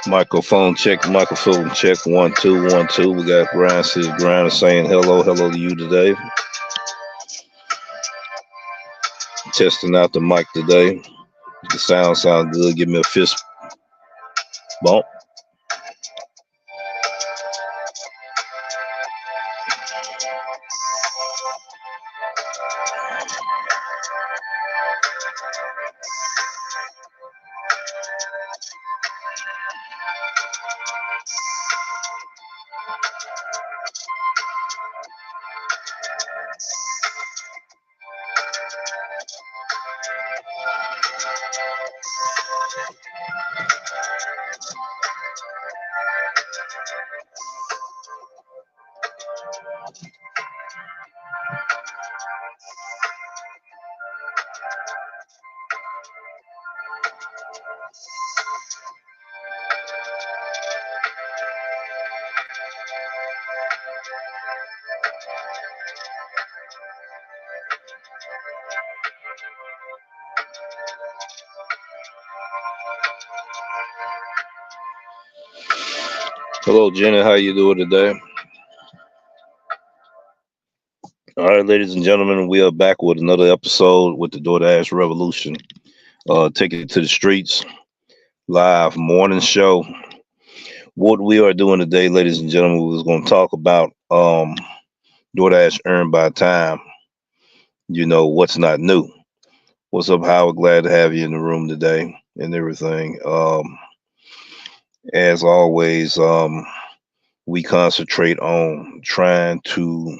Microphone check, microphone check, 1 2 1 2. We got Brian says Grinder saying hello to you today. Testing out the mic today. If the sound good, give me a fist bump. Hello, Jenny. How you doing today? All right, ladies and gentlemen, we are back with another episode with the Doordash Revolution. Take it to the streets, live morning show. What we are doing today, ladies and gentlemen, we're going to talk about Doordash Earned By Time. You know, what's not new. What's up, Howard? Glad to have you in the room today and everything. As always, we concentrate on trying to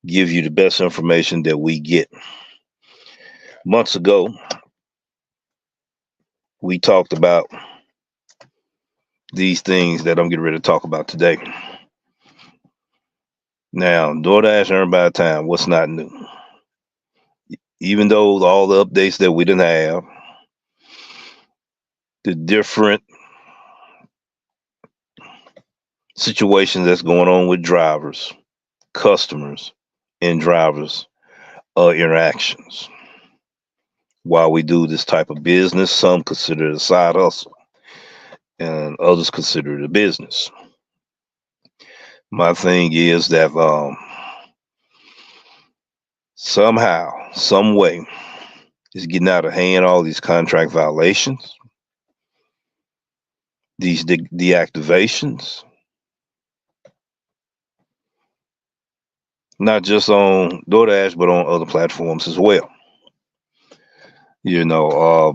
give you the best information that we get. Months ago, we talked about these things that I'm getting ready to talk about today. Now, Doordash Earned By Time, what's not new? Even though all the updates that we didn't have, the different situations that's going on with drivers, customers, and drivers interactions. While we do this type of business, some consider it a side hustle, and others consider it a business. My thing is that somehow, some way, it's getting out of hand. All these contract violations, these deactivations, not just on DoorDash, but on other platforms as well. You know,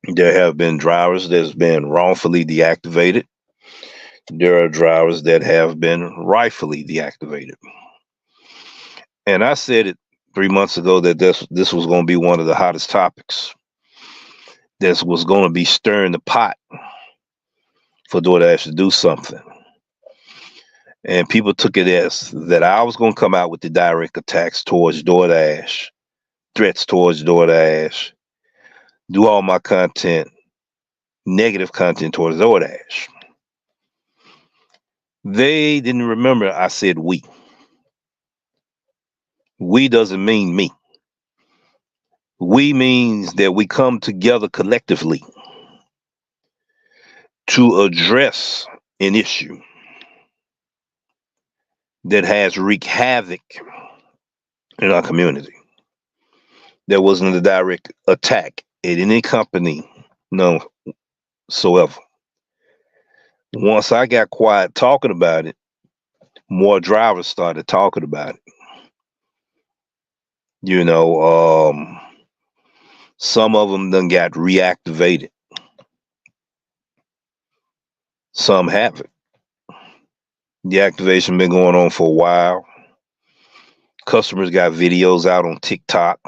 there have been drivers that's been wrongfully deactivated. There are drivers that have been rightfully deactivated. And I said it 3 months ago that this was going to be one of the hottest topics. This was going to be stirring the pot for DoorDash to do something. And people took it as that I was going to come out with the direct attacks towards DoorDash, threats towards DoorDash, do all my content, negative content towards DoorDash. They didn't remember I said we. We doesn't mean me. We means that we come together collectively to address an issue that has wreaked havoc in our community. There wasn't a direct attack at any company, no so ever. Once I got quiet talking about it, more drivers started talking about it. You know, some of them done got reactivated. Some haven't. Deactivation been going on for a while. Customers got videos out on TikTok,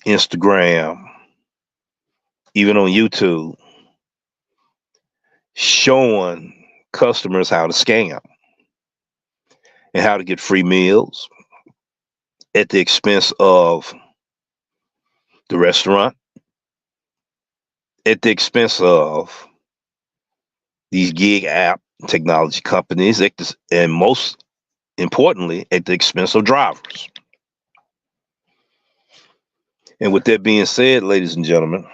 Instagram, even on YouTube, showing customers how to scam and how to get free meals at the expense of the restaurant, at the expense of these gig app technology companies, and most importantly, at the expense of drivers. And with that being said, ladies and gentlemen,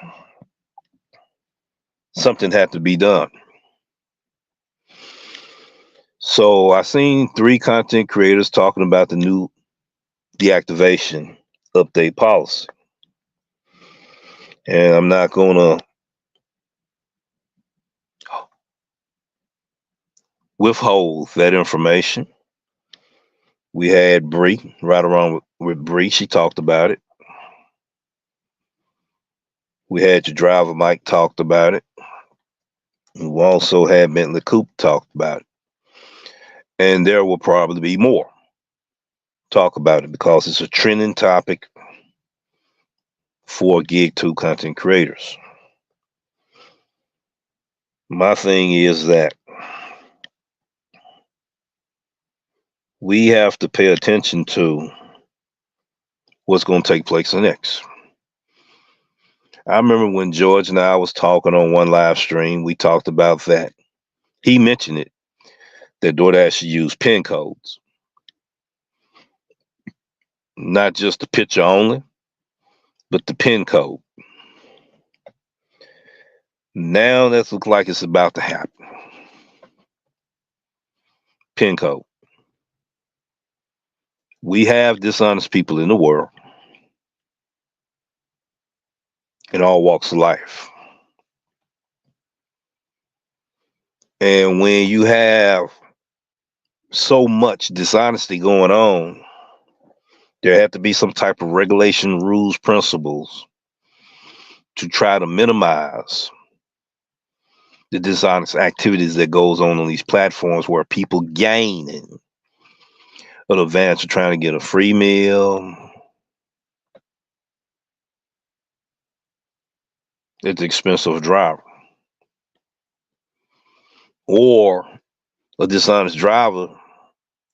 something had to be done. So I seen 3 content creators talking about the new deactivation update policy. And I'm not going to withhold that information. We had Bree, right around with Bree. She talked about it. We had your driver, Mike, talked about it. We also had Bentley Coop talked about it. And there will probably be more talk about it because it's a trending topic for Gig 2 content creators. My thing is that we have to pay attention to what's going to take place next. I remember when George and I was talking on one live stream, we talked about that. He mentioned it, that Doordash should use PIN codes. Not just the picture only, but the PIN code. Now that looks like it's about to happen. PIN code. We have dishonest people in the world in all walks of life. And when you have so much dishonesty going on, there have to be some type of regulation, rules, principles to try to minimize the dishonest activities that goes on these platforms where people gain an advantage of trying to get a free meal at the expense of a driver, or a dishonest driver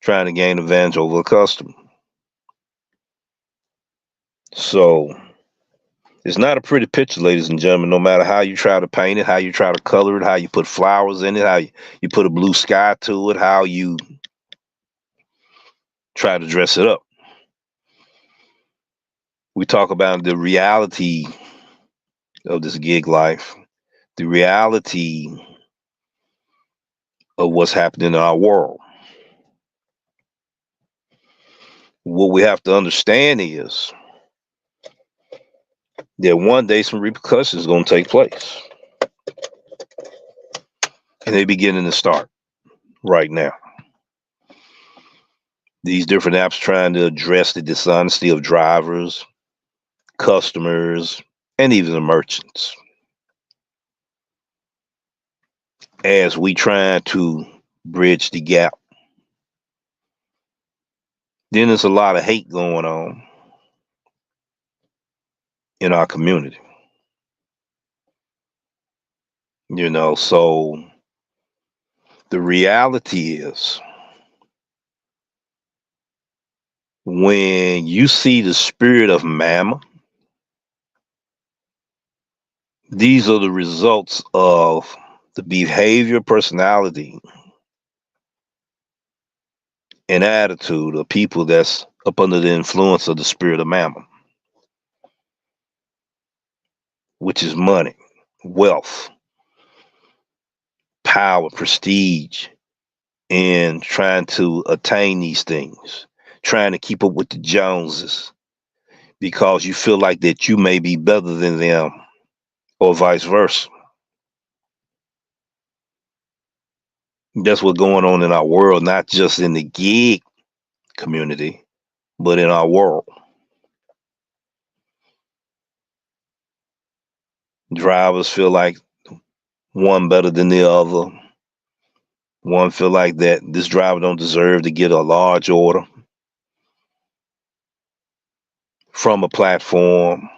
trying to gain advantage over a customer. So it's not a pretty picture, ladies and gentlemen, no matter how you try to paint it, how you try to color it, how you put flowers in it, how you put a blue sky to it, how you try to dress it up. We talk about the reality of this gig life, the reality of what's happening in our world. What we have to understand is that one day some repercussions are going to take place. And they're beginning to start right now. These different apps trying to address the dishonesty of drivers, customers, and even the merchants. As we try to bridge the gap. Then there's a lot of hate going on in our community. You know, so the reality is when you see the spirit of Mammon, these are the results of the behavior, personality and attitude of people that's up under the influence of the spirit of mammon, which is money, wealth, power, prestige, and trying to attain these things, trying to keep up with the Joneses because you feel like that you may be better than them or vice versa. That's what's going on in our world, not just in the gig community, but in our world. Drivers feel like one better than the other. One feel like that this driver don't deserve to get a large order from a platform.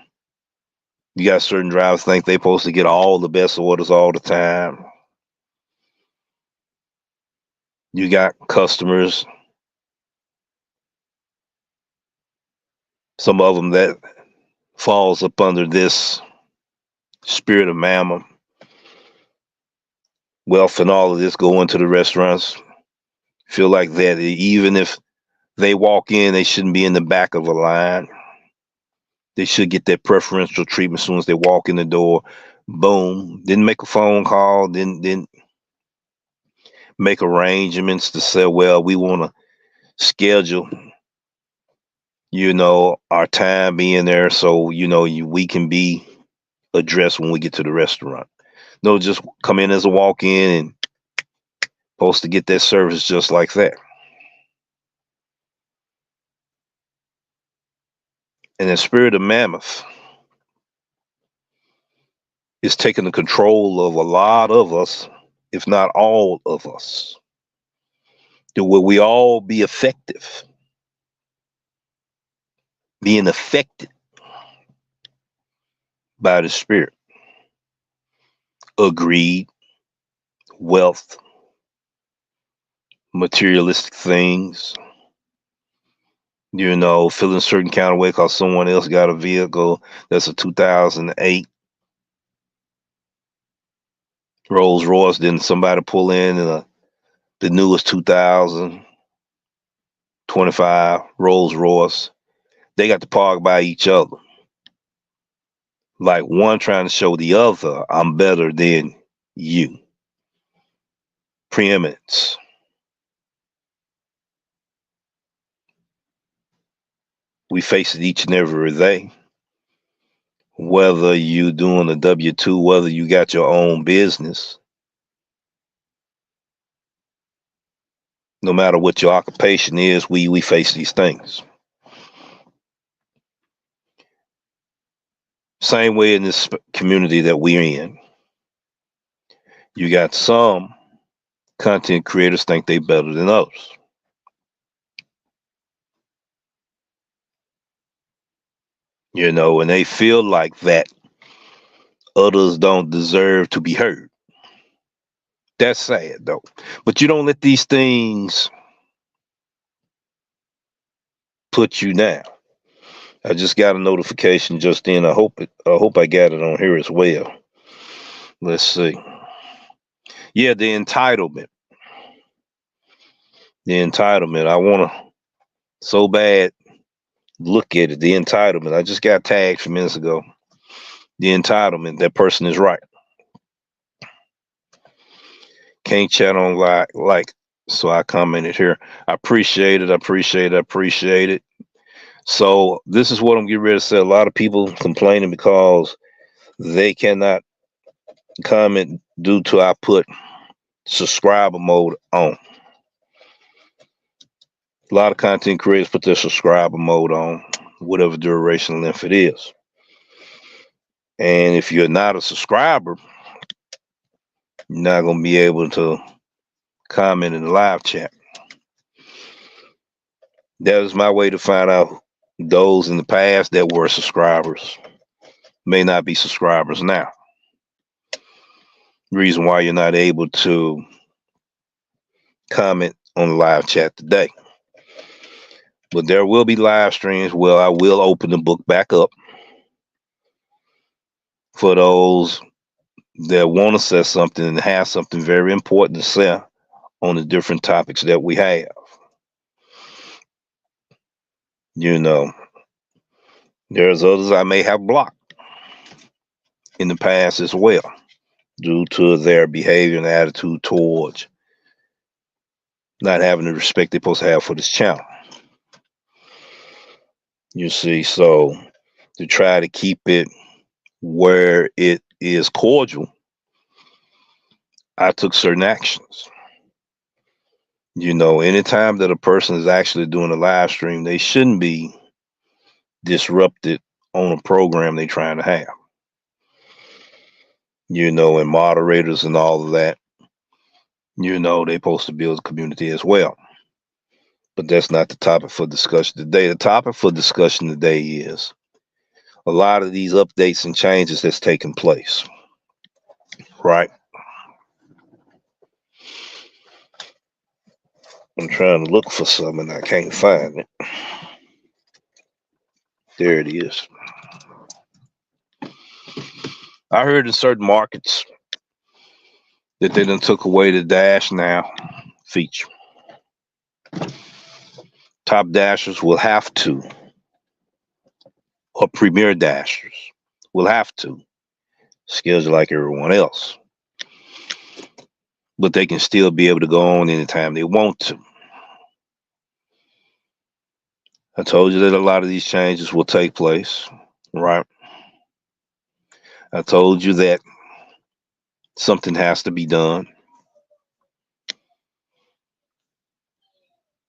You got certain drivers think they supposed to get all the best orders all the time. You got customers, some of them that falls up under this spirit of mammon, wealth, and all of this go into the restaurants. Feel like that even if they walk in, they shouldn't be in the back of a line. They should get that preferential treatment as soon as they walk in the door. Boom. Didn't make a phone call. Didn't make arrangements to say, well, we want to schedule, our time being there so we can be addressed when we get to the restaurant. No, just come in as a walk-in and supposed to get that service just like that. And the spirit of mammoth is taking the control of a lot of us, if not all of us. Will we all be effective? Being affected by the spirit, greed, wealth, materialistic things, feeling a certain kind of way because someone else got a vehicle that's a 2008 Rolls Royce, then somebody pull in the newest 2025 Rolls Royce. They got to park by each other. Like one trying to show the other, I'm better than you. Preeminence. We face it each and every day. Whether you doing a W-2, whether you got your own business, no matter what your occupation is, we face these things. Same way in this community that we're in. You got some content creators think they better than others. And they feel like that others don't deserve to be heard. That's sad though. But you don't let these things put you down. I just got a notification just then. I hope I got it on here as well. Let's see. Yeah, the entitlement. The entitlement. I want to so bad look at it. The entitlement. I just got tagged a few minutes ago. The entitlement. That person is right. Can't chat on like. So I commented here. I appreciate it. I appreciate it. I appreciate it. So this is what I'm getting ready to say. A lot of people complaining because they cannot comment due to I put subscriber mode on. A lot of content creators put their subscriber mode on, whatever duration length it is. And if you're not a subscriber, you're not going to be able to comment in the live chat. That was my way to find out those in the past that were subscribers may not be subscribers now. Reason why you're not able to comment on the live chat today. But there will be live streams where I will open the book back up for those that want to say something and have something very important to say on the different topics that we have. You know, there's others I may have blocked in the past as well due to their behavior and attitude towards not having the respect they're supposed to have for this channel. You see, so to try to keep it where it is cordial, I took certain actions. You know, anytime that a person is actually doing a live stream, they shouldn't be disrupted on a program they're trying to have. You know, and moderators and all of that, you know, they're supposed to build a community as well. But that's not the topic for discussion today. The topic for discussion today is a lot of these updates and changes that's taking place, right? I'm trying to look for something and I can't find it. There it is. I heard in certain markets that they done took away the Dash Now feature. Top dashers will have to, or premier dashers will have to schedule like everyone else. But they can still be able to go on anytime they want to. I told you that a lot of these changes will take place, right? I told you that something has to be done,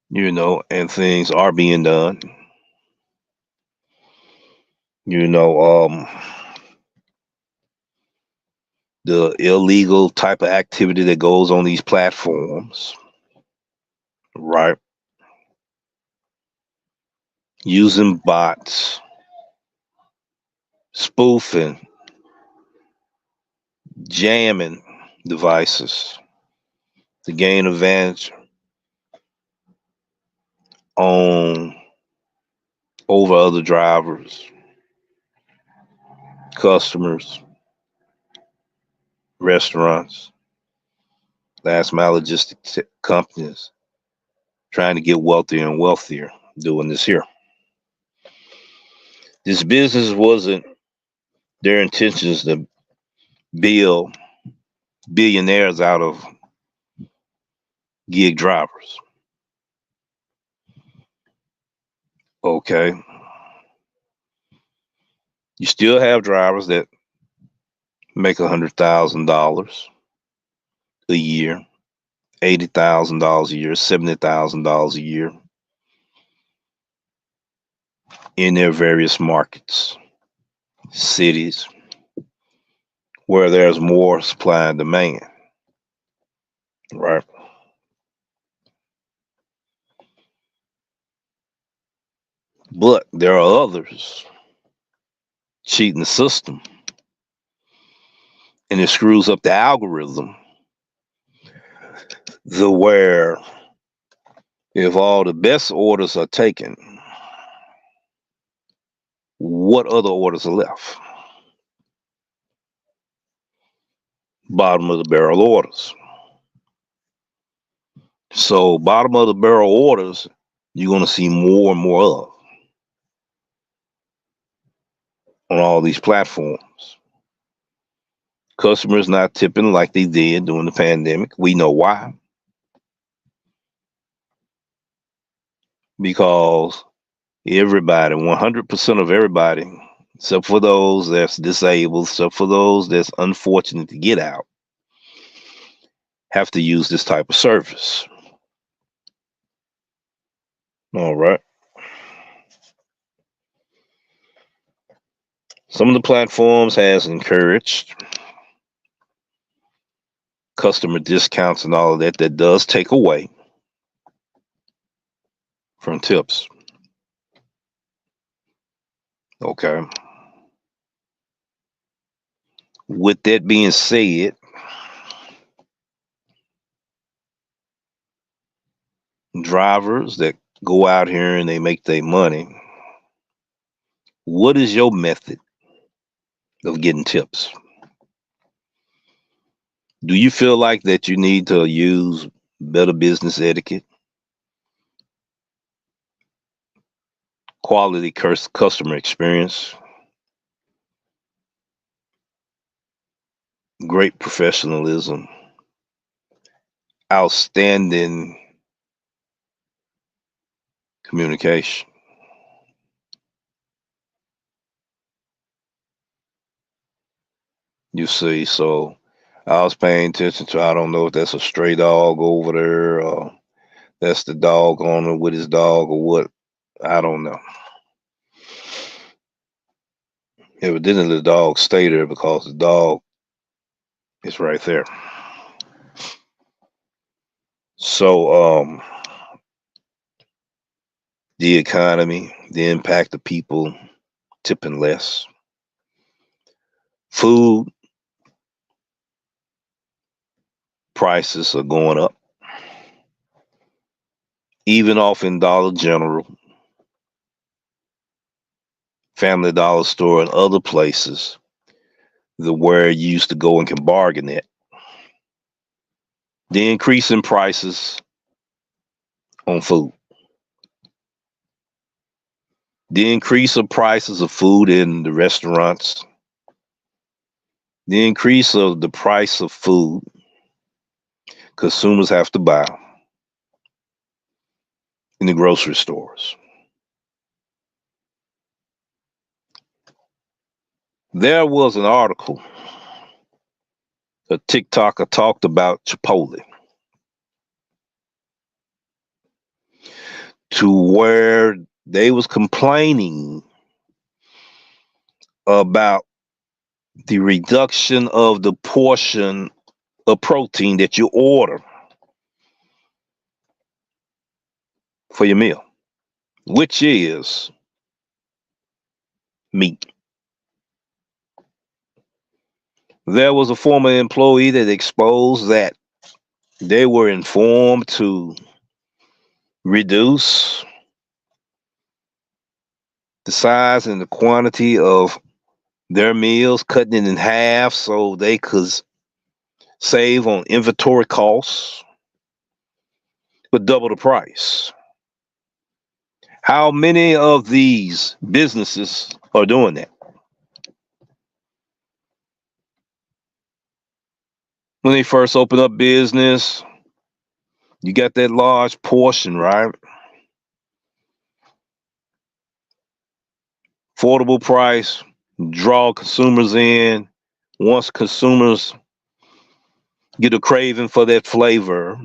you know, and things are being done. You know, the illegal type of activity that goes on these platforms, right? Using bots, spoofing, jamming devices to gain advantage on over other drivers, customers, restaurants, last mile logistics companies trying to get wealthier and wealthier doing this here. This business wasn't their intentions to build billionaires out of gig drivers. Okay. You still have drivers that make $100,000 a year, $80,000 a year, $70,000 a year in their various markets, cities, where there's more supply and demand, right? But there are others cheating the system, and it screws up the algorithm the where if all the best orders are taken, what other orders are left? Bottom of the barrel orders. So bottom of the barrel orders, you're going to see more and more of on all these platforms. Customers not tipping like they did during the pandemic. We know why. Because everybody, 100% of everybody, except for those that's disabled, except for those that's unfortunate to get out, have to use this type of service. All right. Some of the platforms has encouraged customer discounts and all of that. That does take away from tips. Okay. With that being said, drivers that go out here and they make their money, what is your method of getting tips? Do you feel like that you need to use better business etiquette, quality customer experience, great professionalism, outstanding communication. You see, so I was paying attention to, I don't know if that's a stray dog over there or that's the dog owner with his dog or what. I don't know. Evidently, the dog stayed there because the dog is right there. So, the economy, the impact of people tipping less, food prices are going up, even off in Dollar General, Family Dollar Store, and other places, the where you used to go and can bargain at. The increase in prices on food, the increase of prices of food in the restaurants, the increase of the price of food consumers have to buy in the grocery stores. There was an article, a TikToker talked about Chipotle, to where they was complaining about the reduction of the portion of protein that you order for your meal, which is meat. There was a former employee that exposed that they were informed to reduce the size and the quantity of their meals, cutting it in half so they could save on inventory costs, but double the price. How many of these businesses are doing that? When they first open up business, you got that large portion, right? Affordable price, draw consumers in. Once consumers get a craving for that flavor,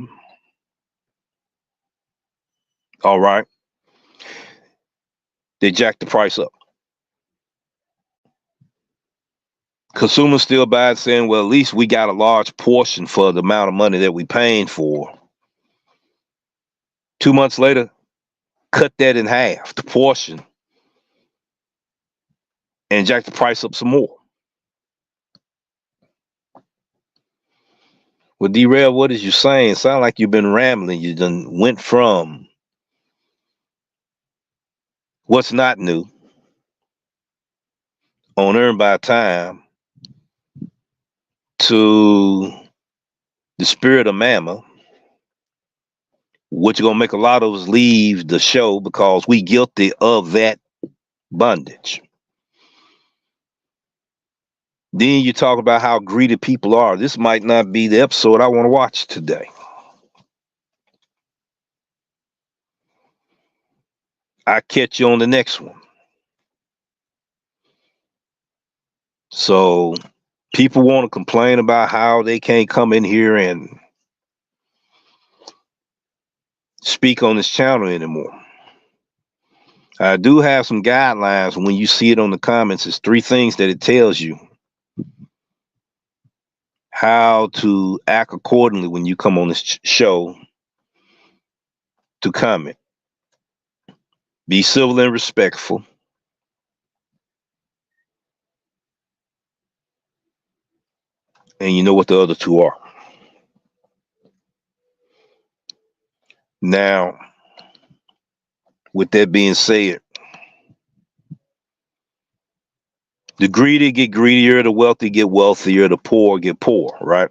all right, they jack the price up. Consumers still buy it saying, well, at least we got a large portion for the amount of money that we paying for. 2 months later, cut that in half, the portion, and jack the price up some more. Well, D-Rail, what is you saying? Sound like you've been rambling. You done went from what's not new on Earned by Time to the spirit of Mama, which gonna make a lot of us leave the show because we guilty of that bondage. Then you talk about how greedy people are. This might not be the episode I want to watch today. I catch you on the next one. So people want to complain about how they can't come in here and speak on this channel anymore. I do have some guidelines. When you see it on the comments, it's 3 things that it tells you how to act accordingly when you come on this show to comment. Be civil and respectful. And you know what the other 2 are. Now, with that being said, the greedy get greedier, the wealthy get wealthier, the poor get poor, right?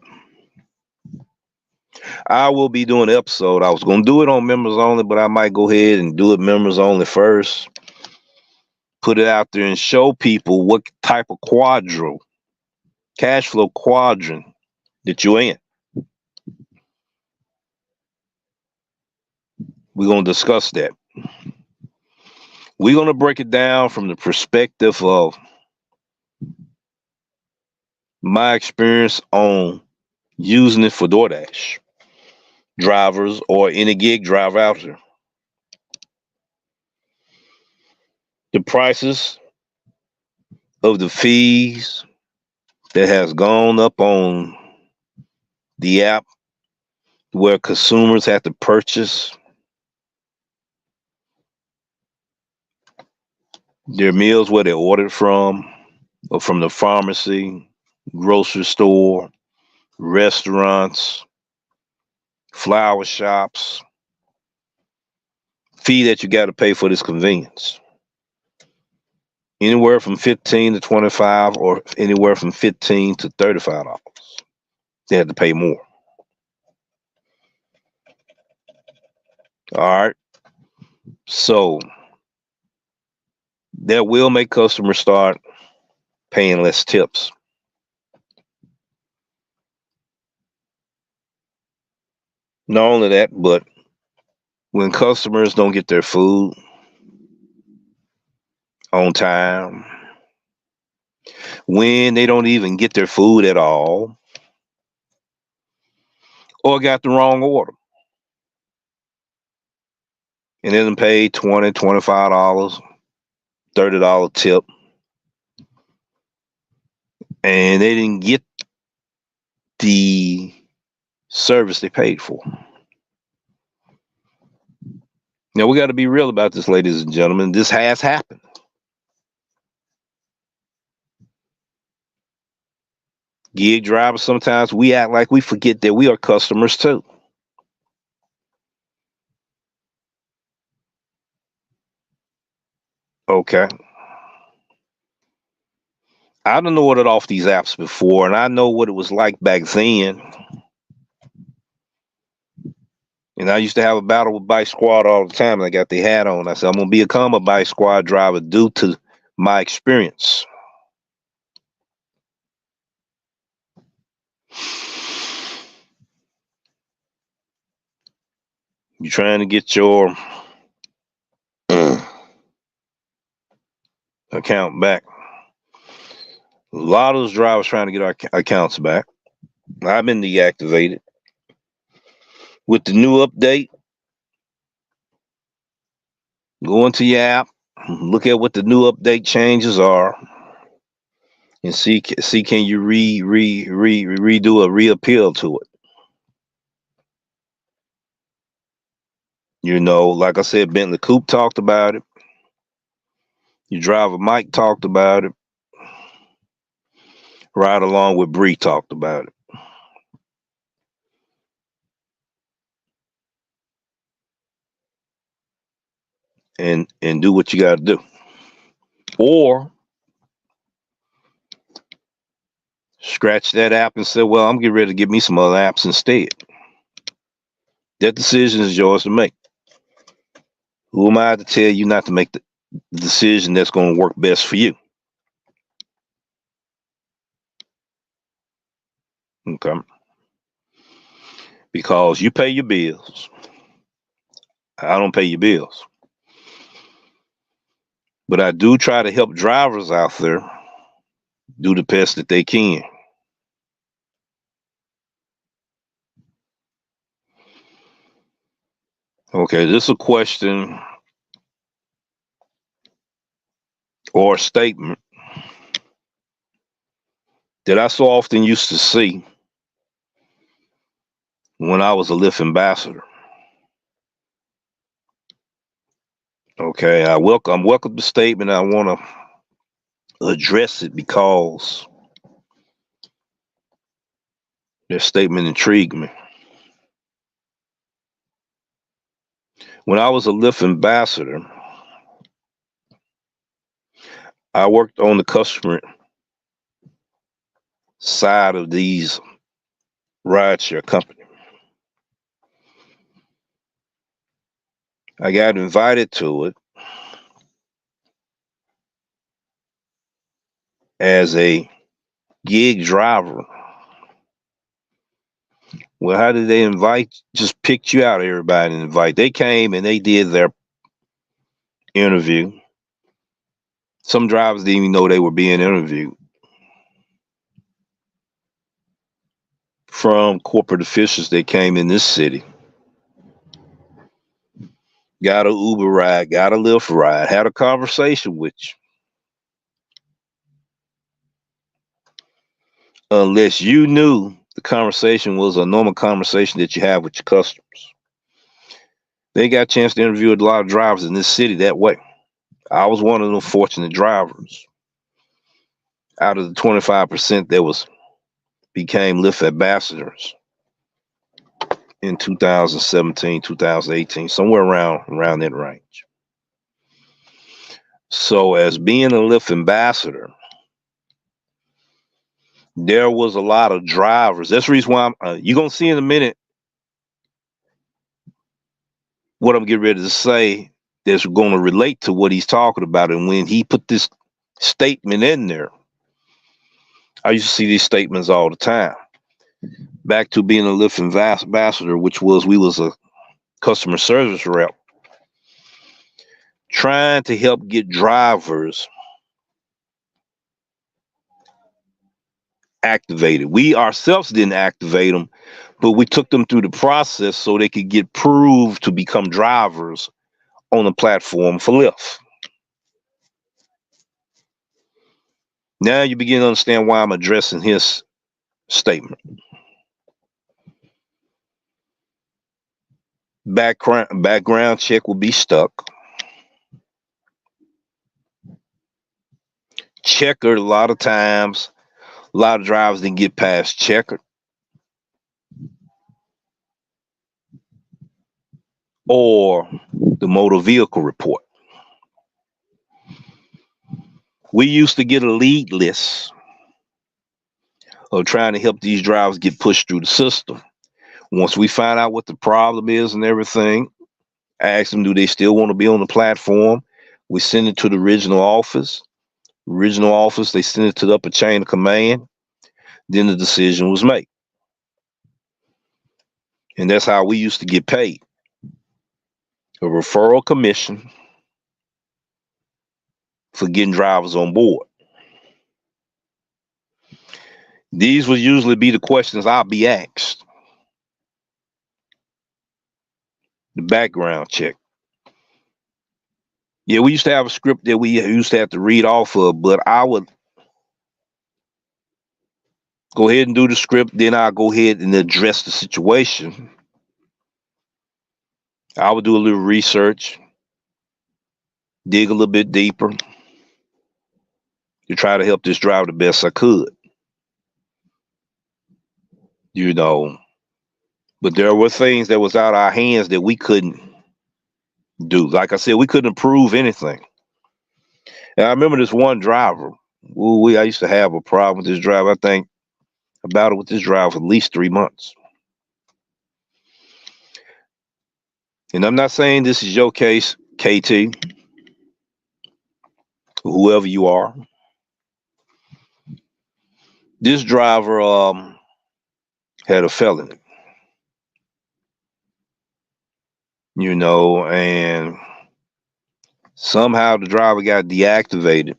I will be doing an episode. I was going to do it on members only, but I might go ahead and do it members only first. put it out there and show people what type of cash flow quadrant that you're in. We're going to discuss that. We're going to break it down from the perspective of my experience on using it for DoorDash drivers or any gig driver out there. The prices of the fees that has gone up on the app where consumers have to purchase their meals where they ordered from, or from the pharmacy, grocery store, restaurants, flower shops, fee that you got to pay for this convenience. Anywhere from 15 to 25 or anywhere from 15 to $35. They had to pay more. All right. So that will make customers start paying less tips. Not only that, but when customers don't get their food on time, when they don't even get their food at all, or got the wrong order, and then pay $20, $25, $30 tip, and they didn't get the service they paid for. Now, we got to be real about this, ladies and gentlemen. This has happened. Gig drivers, sometimes we act like we forget that we are customers too. Okay. I done ordered off these apps before, and I know what it was like back then. And I used to have a battle with Bike Squad all the time, and I got the hat on. I said, I'm going to become a Bike Squad driver due to my experience. You're trying to get your account back. A lot of those drivers trying to get our accounts back. I've been deactivated. With the new update, go into your app, look at what the new update changes are, and see can you redo a reappeal to it. You know, like I said, Bentley Coop talked about it. Your driver Mike talked about it. Right along with Bree talked about it. And do what you got to do. Or scratch that app and say, well, I'm getting ready to get me some other apps instead. That decision is yours to make. Who am I to tell you not to make the decision that's going to work best for you? Okay. Because you pay your bills. I don't pay your bills. But I do try to help drivers out there do the best that they can. Okay, this is a question or a statement that I so often used to see when I was a Lyft ambassador. Okay, I'm welcome the statement. I want to address it because their statement intrigued me. When I was a Lyft ambassador, I worked on the customer side of these rideshare companies. I got invited to it as a gig driver. Well, how did they invite? Just picked you out, everybody, and invite. They came and they did their interview. Some drivers didn't even know they were being interviewed from corporate officials that came in this city. Got an Uber ride, got a Lyft ride, had a conversation with you. Unless you knew the conversation was a normal conversation that you have with your customers. They got a chance to interview a lot of drivers in this city that way. I was one of them fortunate drivers. Out of the 25% that became Lyft ambassadors in 2017, 2018, somewhere around that range. So as being a Lyft ambassador, there was a lot of drivers. That's the reason why you're going to see in a minute what I'm getting ready to say that's going to relate to what he's talking about. And when he put this statement in there, I used to see these statements all the time. Back to being a Lyft ambassador, which was we was a customer service rep trying to help get drivers activated. We ourselves didn't activate them, but we took them through the process so they could get proved to become drivers on the platform for Lyft. Now you begin to understand why I'm addressing his statement. Background check will be stuck. Checkered a lot of times. A lot of drivers didn't get past checkered. Or the motor vehicle report. We used to get a lead list of trying to help these drivers get pushed through the system. Once we find out what the problem is and everything, I ask them, do they still want to be on the platform? We send it to the original office. They send it to the upper chain of command. Then the decision was made. And that's how we used to get paid. A referral commission for getting drivers on board. These would usually be the questions I'll be asked. The background check. Yeah, we used to have a script that we used to have to read off of, but I would go ahead and do the script, then I'll go ahead and address the situation. I would do a little research, dig a little bit deeper to try to help this driver the best I could. But there were things that was out of our hands that we couldn't do. Like I said, we couldn't approve anything. And I remember this one driver. I used to have a problem with this driver. I think about it with this driver for at least 3 months. And I'm not saying this is your case, KT, whoever you are. This driver had a felony, and somehow the driver got deactivated.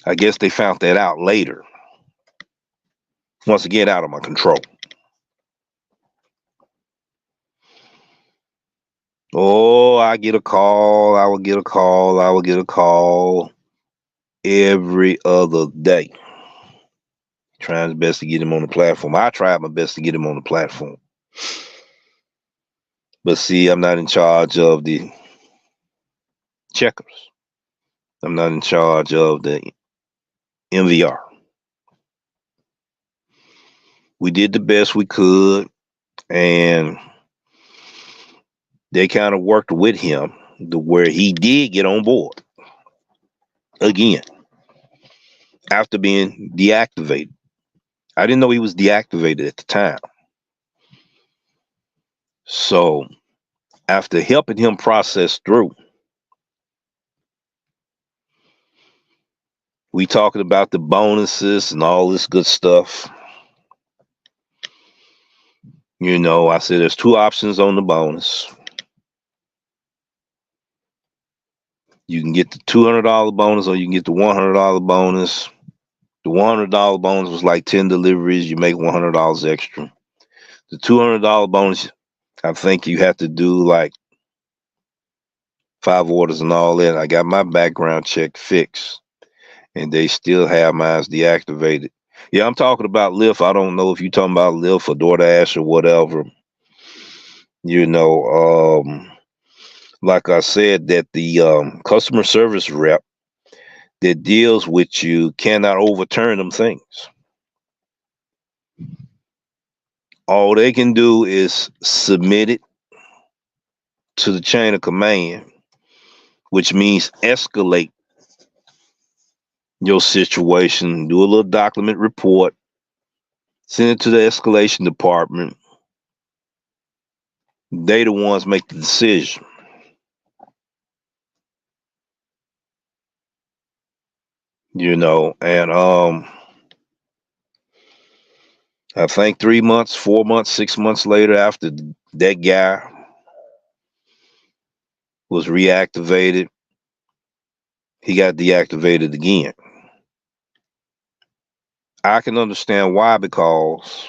I guess they found that out later. Once again, out of my control. Oh, I get a call. I would get a call every other day. Trying his best to get him on the platform. I tried my best to get him on the platform. But see, I'm not in charge of the checkers. I'm not in charge of the MVR. We did the best we could, and they kind of worked with him to where he did get on board again after being deactivated. I didn't know he was deactivated at the time. So after helping him process through, We talking about the bonuses and all this good stuff. I said there's two options on the bonus. You can get the $200 bonus or you can get the $100 bonus. The $100 bonus was like 10 deliveries. You make $100 extra. The $200 bonus, I think you have to do like 5 orders and all that. I got my background check fixed, and they still have mine deactivated. Yeah, I'm talking about Lyft. I don't know if you're talking about Lyft or DoorDash or whatever. You know, like I said, that the customer service rep that deals with you cannot overturn them things. All they can do is submit it to the chain of command, which means escalate your situation, do a little document report, send it to the escalation department. They the ones make the decision. And I think 3 months, 4 months, 6 months later, after that guy was reactivated, he got deactivated again. I can understand why, because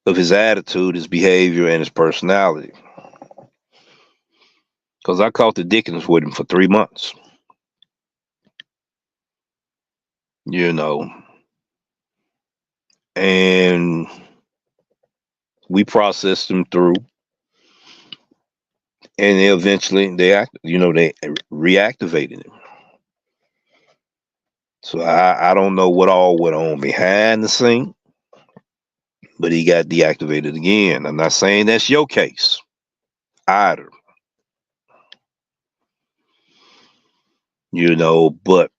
of his attitude, his behavior, and his personality. Because I caught the dickens with him for 3 months. And we processed him through, and eventually they reactivated him. So I don't know what all went on behind the scene, but he got deactivated again. I'm not saying that's your case either, but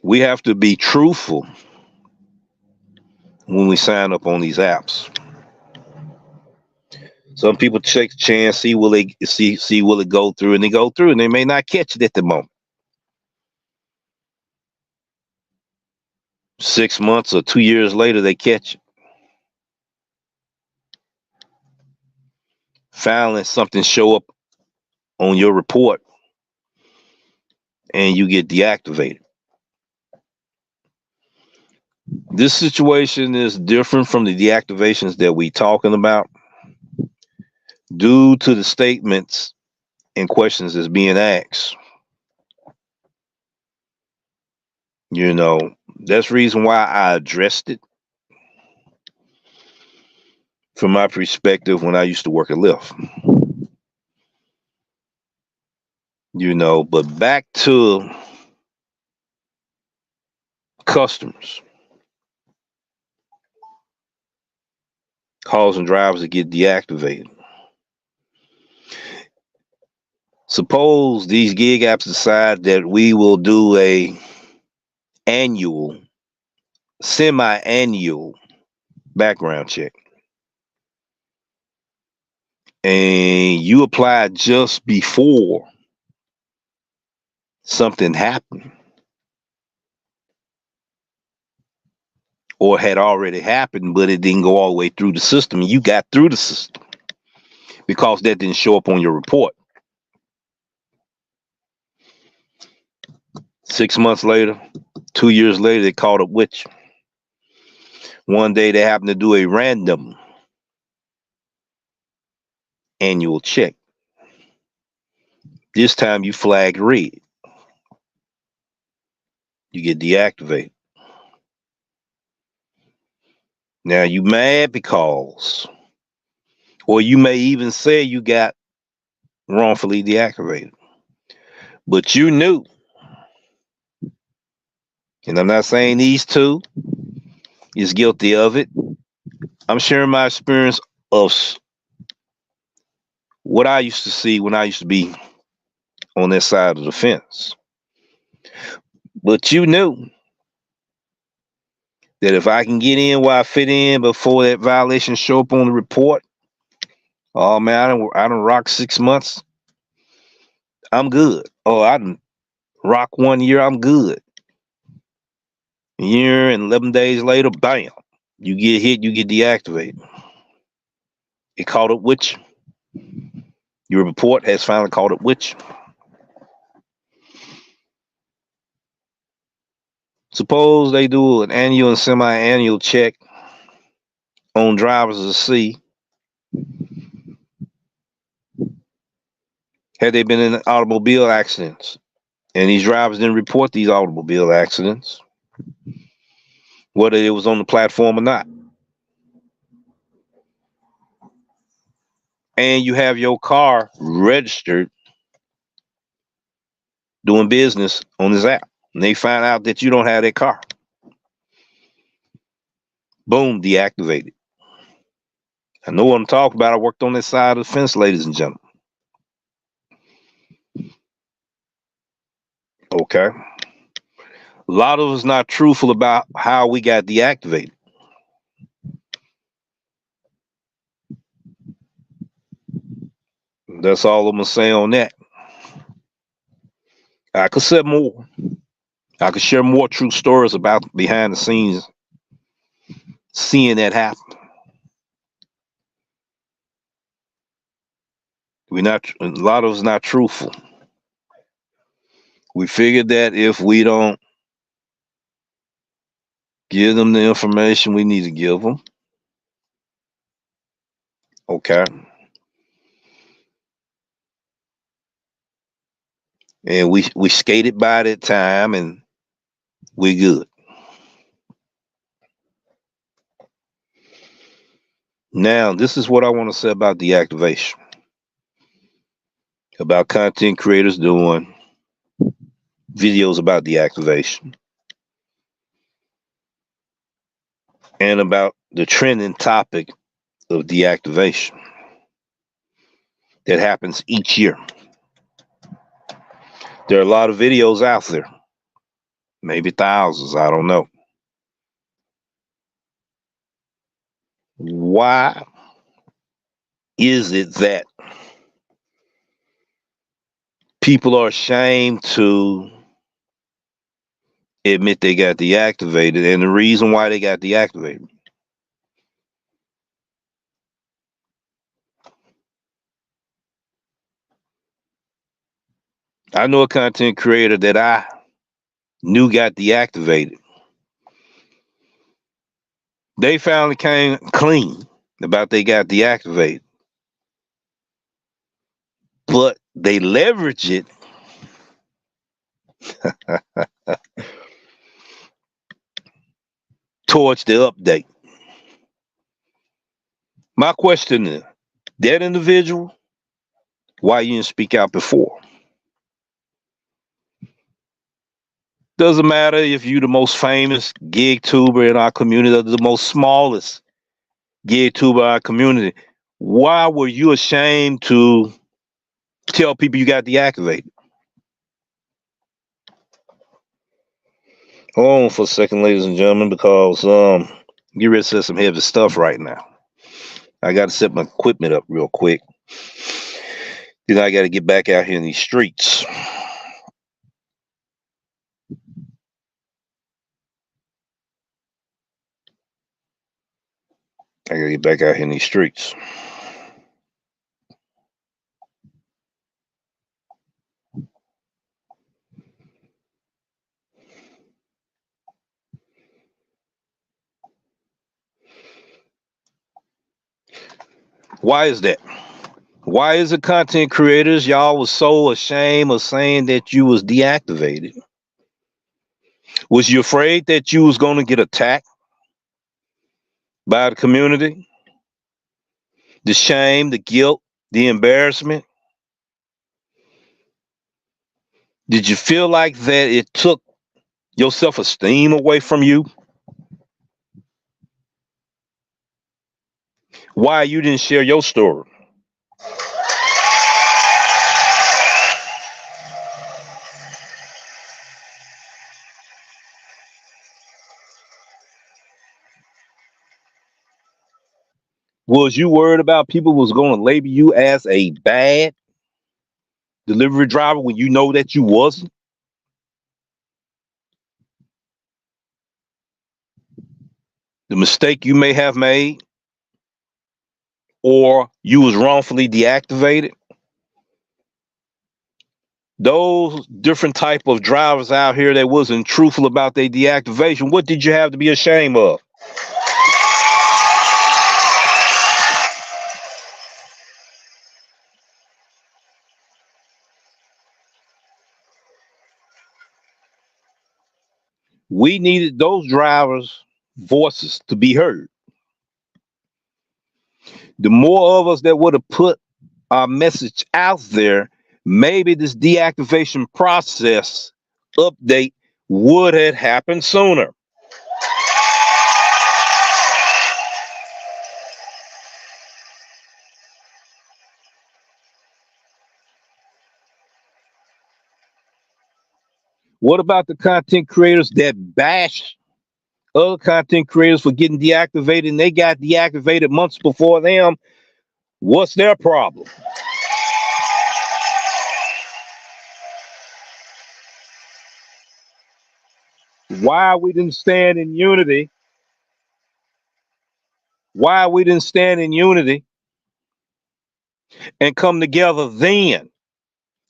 we have to be truthful when we sign up on these apps. Some people take a chance, see will it go through, and they go through, and they may not catch it at the moment. 6 months or 2 years later, they catch it. Finally, something show up on your report, and you get deactivated. This situation is different from the deactivations that we talking about due to the statements and questions that's being asked. That's the reason why I addressed it from my perspective when I used to work at Lyft. But back to customers causing drivers to get deactivated. Suppose these gig apps decide that we will do a semi-annual background check, and you apply just before something happened or had already happened, but it didn't go all the way through the system. You got through the system because that didn't show up on your report. 6 months later, 2 years later, they caught up with you. One day they happened to do a random annual check. This time you flagged red. You get deactivated. Now you mad because, or you may even say you got wrongfully deactivated, but you knew. And I'm not saying these two is guilty of it. I'm sharing my experience of what I used to see when I used to be on that side of the fence. But you knew that if I can get in where I fit in before that violation show up on the report, Oh man, I done rock 6 months. I'm good. Oh, I done rock 1 year. I'm good. A year and 11 days later, bam, you get hit. You get deactivated. It caught up with you. Your report has finally caught up with you. Suppose they do an annual and semi-annual check on drivers to see had they been in automobile accidents, and these drivers didn't report these automobile accidents, whether it was on the platform or not. And you have your car registered doing business on this app. And they find out that you don't have that car. Boom, deactivated. I know what I'm talking about. I worked on this side of the fence, ladies and gentlemen. Okay. A lot of us not truthful about how we got deactivated. That's all I'm gonna say on that. I could say more. I could share more true stories about behind the scenes, seeing that happen. We not a lot of us not truthful. We figured that if we don't give them the information we need to give them, okay, and we skated by that time and we good. Now, this is what I want to say about deactivation, about content creators doing videos about deactivation, and about the trending topic of deactivation that happens each year. There are a lot of videos out there, maybe thousands, I don't know. Why is it that people are ashamed to admit they got deactivated, and the reason why they got deactivated? I know a content creator that I knew got deactivated. They finally came clean about they got deactivated, but they leverage it towards the update. My question is, that individual, why you didn't speak out before? Doesn't matter if you the most famous gig tuber in our community or the most smallest gig tuber in our community. Why were you ashamed to tell people you got deactivated? Hold on for a second, ladies and gentlemen, because get ready to say some heavy stuff right now. I got to set my equipment up real quick. Then I got to get back out here in these streets. I got to get back out here in these streets. Why is that? Why is it content creators, y'all was so ashamed of saying that you was deactivated? Was you afraid that you was going to get attacked by the community? The shame, the guilt, the embarrassment? Did you feel like that it took your self-esteem away from you? Why you didn't share your story? Was you worried about people was going to label you as a bad delivery driver when you know that you wasn't? The mistake you may have made, or you was wrongfully deactivated. Those different type of drivers out here that wasn't truthful about their deactivation, what did you have to be ashamed of? We needed those drivers' voices to be heard. The more of us that would have put our message out there, maybe this deactivation process update would have happened sooner. What about the content creators that bash other content creators for getting deactivated and they got deactivated months before them? What's their problem? Why we didn't stand in unity? Why we didn't stand in unity and come together then,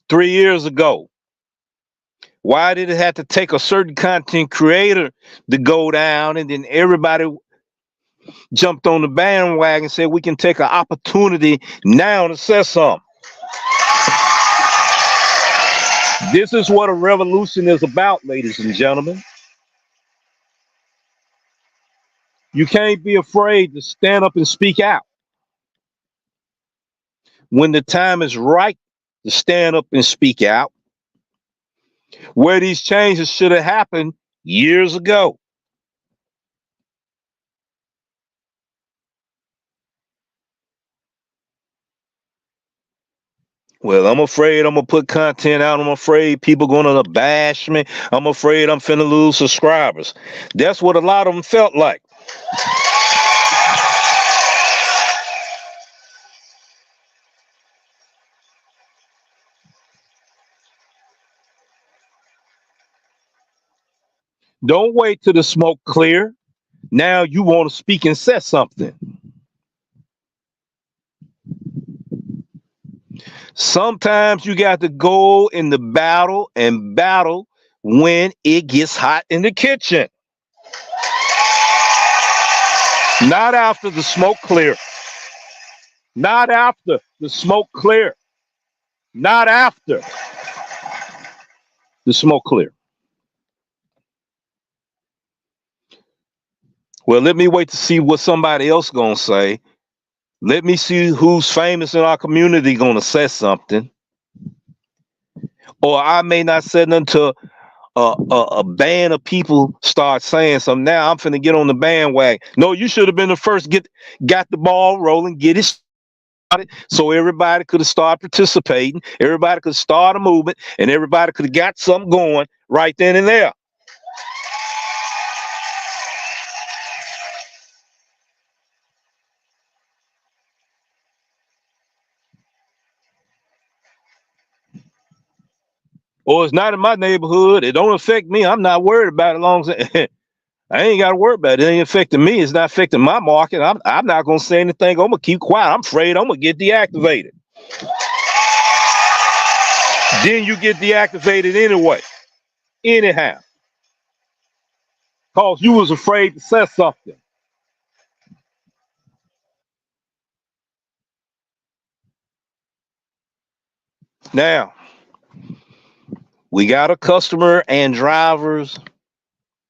3 years ago? Why did it have to take a certain content creator to go down and then everybody jumped on the bandwagon and said we can take an opportunity now to say something? This is what a revolution is about, ladies and gentlemen. You can't be afraid to stand up and speak out. When the time is right to stand up and speak out, where these changes should have happened years ago. Well, I'm afraid I'm gonna put content out. I'm afraid people gonna bash me. I'm afraid I'm finna lose subscribers. That's what a lot of them felt like. Don't wait till the smoke clear. Now you want to speak and say something. Sometimes you got to go in the battle and battle when it gets hot in the kitchen. Not after the smoke clear. Not after the smoke clear. Not after the smoke clear. Well, let me wait to see what somebody else gonna say. Let me see who's famous in our community gonna say something. Or I may not say nothing until a band of people start saying something. Now I'm finna get on the bandwagon. No, you should have been the first got the ball rolling, get it started, so everybody could have started participating, everybody could start a movement, and everybody could have got something going right then and there. Or it's not in my neighborhood. It don't affect me. I'm not worried about it. As long as I ain't got to worry about it. It ain't affecting me. It's not affecting my market. I'm not gonna say anything. I'm gonna keep quiet. I'm afraid I'm gonna get deactivated. Then you get deactivated anyway. Anyhow. Cause you was afraid to say something. Now, we got a customer and drivers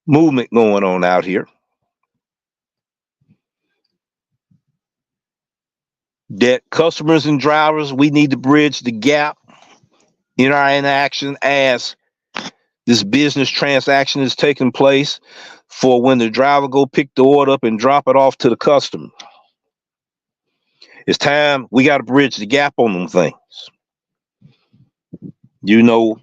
movement going on out here. That customers and drivers, we need to bridge the gap in our interaction as this business transaction is taking place for when the driver go pick the order up and drop it off to the customer. It's time we got to bridge the gap on them things. You know,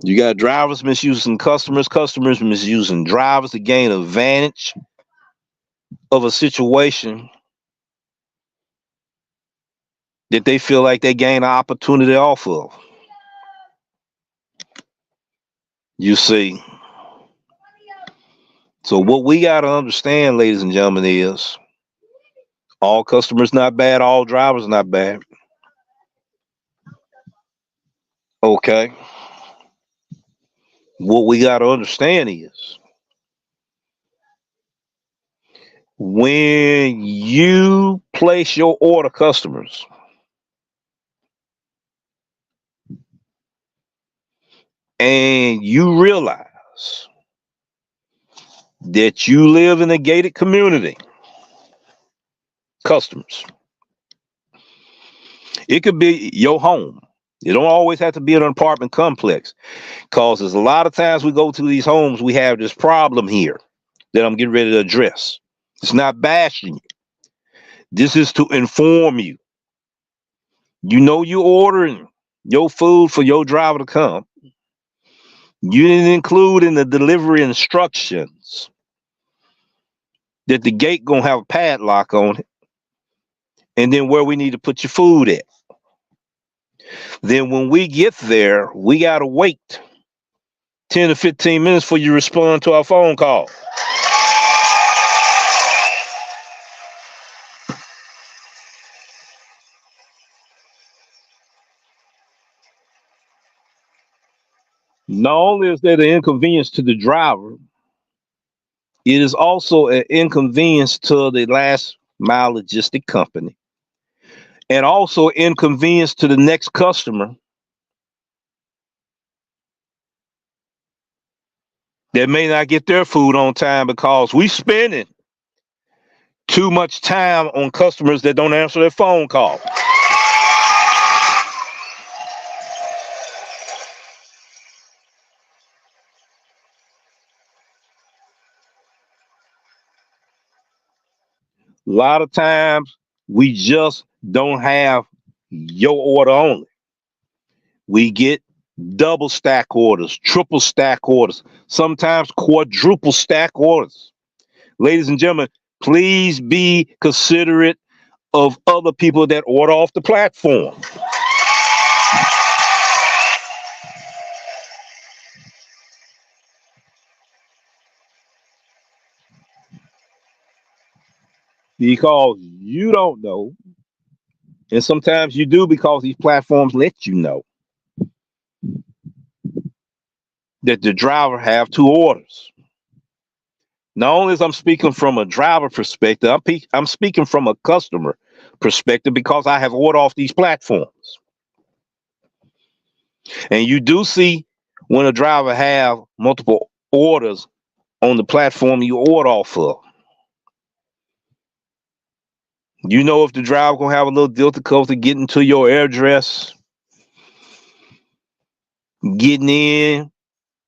you got drivers misusing customers, customers misusing drivers to gain advantage of a situation that they feel like they gain an opportunity off of. You see. So what we got to understand, ladies and gentlemen, is all customers not bad, all drivers not bad. Okay. What we got to understand is when you place your order, customers, and you realize that you live in a gated community, customers, it could be your home. It don't always have to be an apartment complex, because there's a lot of times we go to these homes, we have this problem here that I'm getting ready to address. It's not bashing you. This is to inform you. You know you're ordering your food for your driver to come. You didn't include in the delivery instructions that the gate gonna have a padlock on it, and then where we need to put your food at. Then when we get there, we gotta wait 10 to 15 minutes for you to respond to our phone call. Not only is that an inconvenience to the driver, it is also an inconvenience to the last mile logistic company, and also inconvenience to the next customer that may not get their food on time because we spending too much time on customers that don't answer their phone call. A lot of times we just don't have your order only. We get double stack orders, triple stack orders, sometimes quadruple stack orders. Ladies and gentlemen, please be considerate of other people that order off the platform. Because you don't know, and sometimes you do because these platforms let you know that the driver have two orders. Not only as I'm speaking from a driver perspective, I'm speaking from a customer perspective because I have ordered off these platforms. And you do see when a driver have multiple orders on the platform you order off of. You know if the driver gonna have a little difficulty getting to your address, getting in,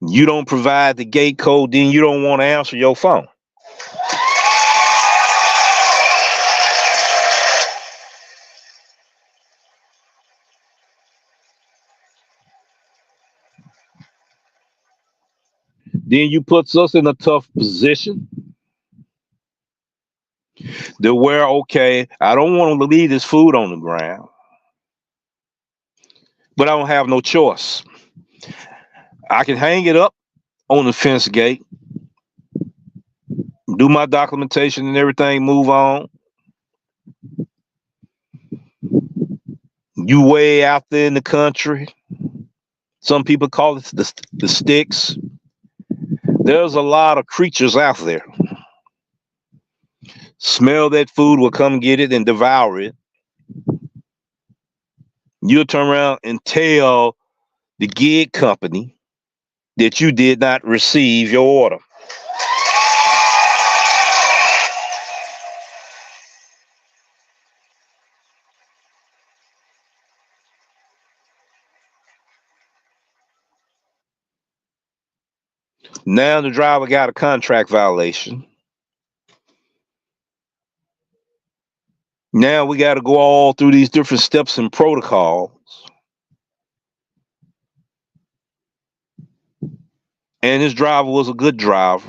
you don't provide the gate code, then you don't want to answer your phone. Then you puts us in a tough position to where, okay, I don't want to leave this food on the ground, but I don't have no choice. I can hang it up on the fence gate, do my documentation and everything, move on. You way out there in the country. Some people call it the sticks. There's a lot of creatures out there. Smell that food, will come get it and devour it. You'll turn around and tell the gig company that you did not receive your order. Now the driver got a contract violation. Now we got to go all through these different steps and protocols. And this driver was a good driver.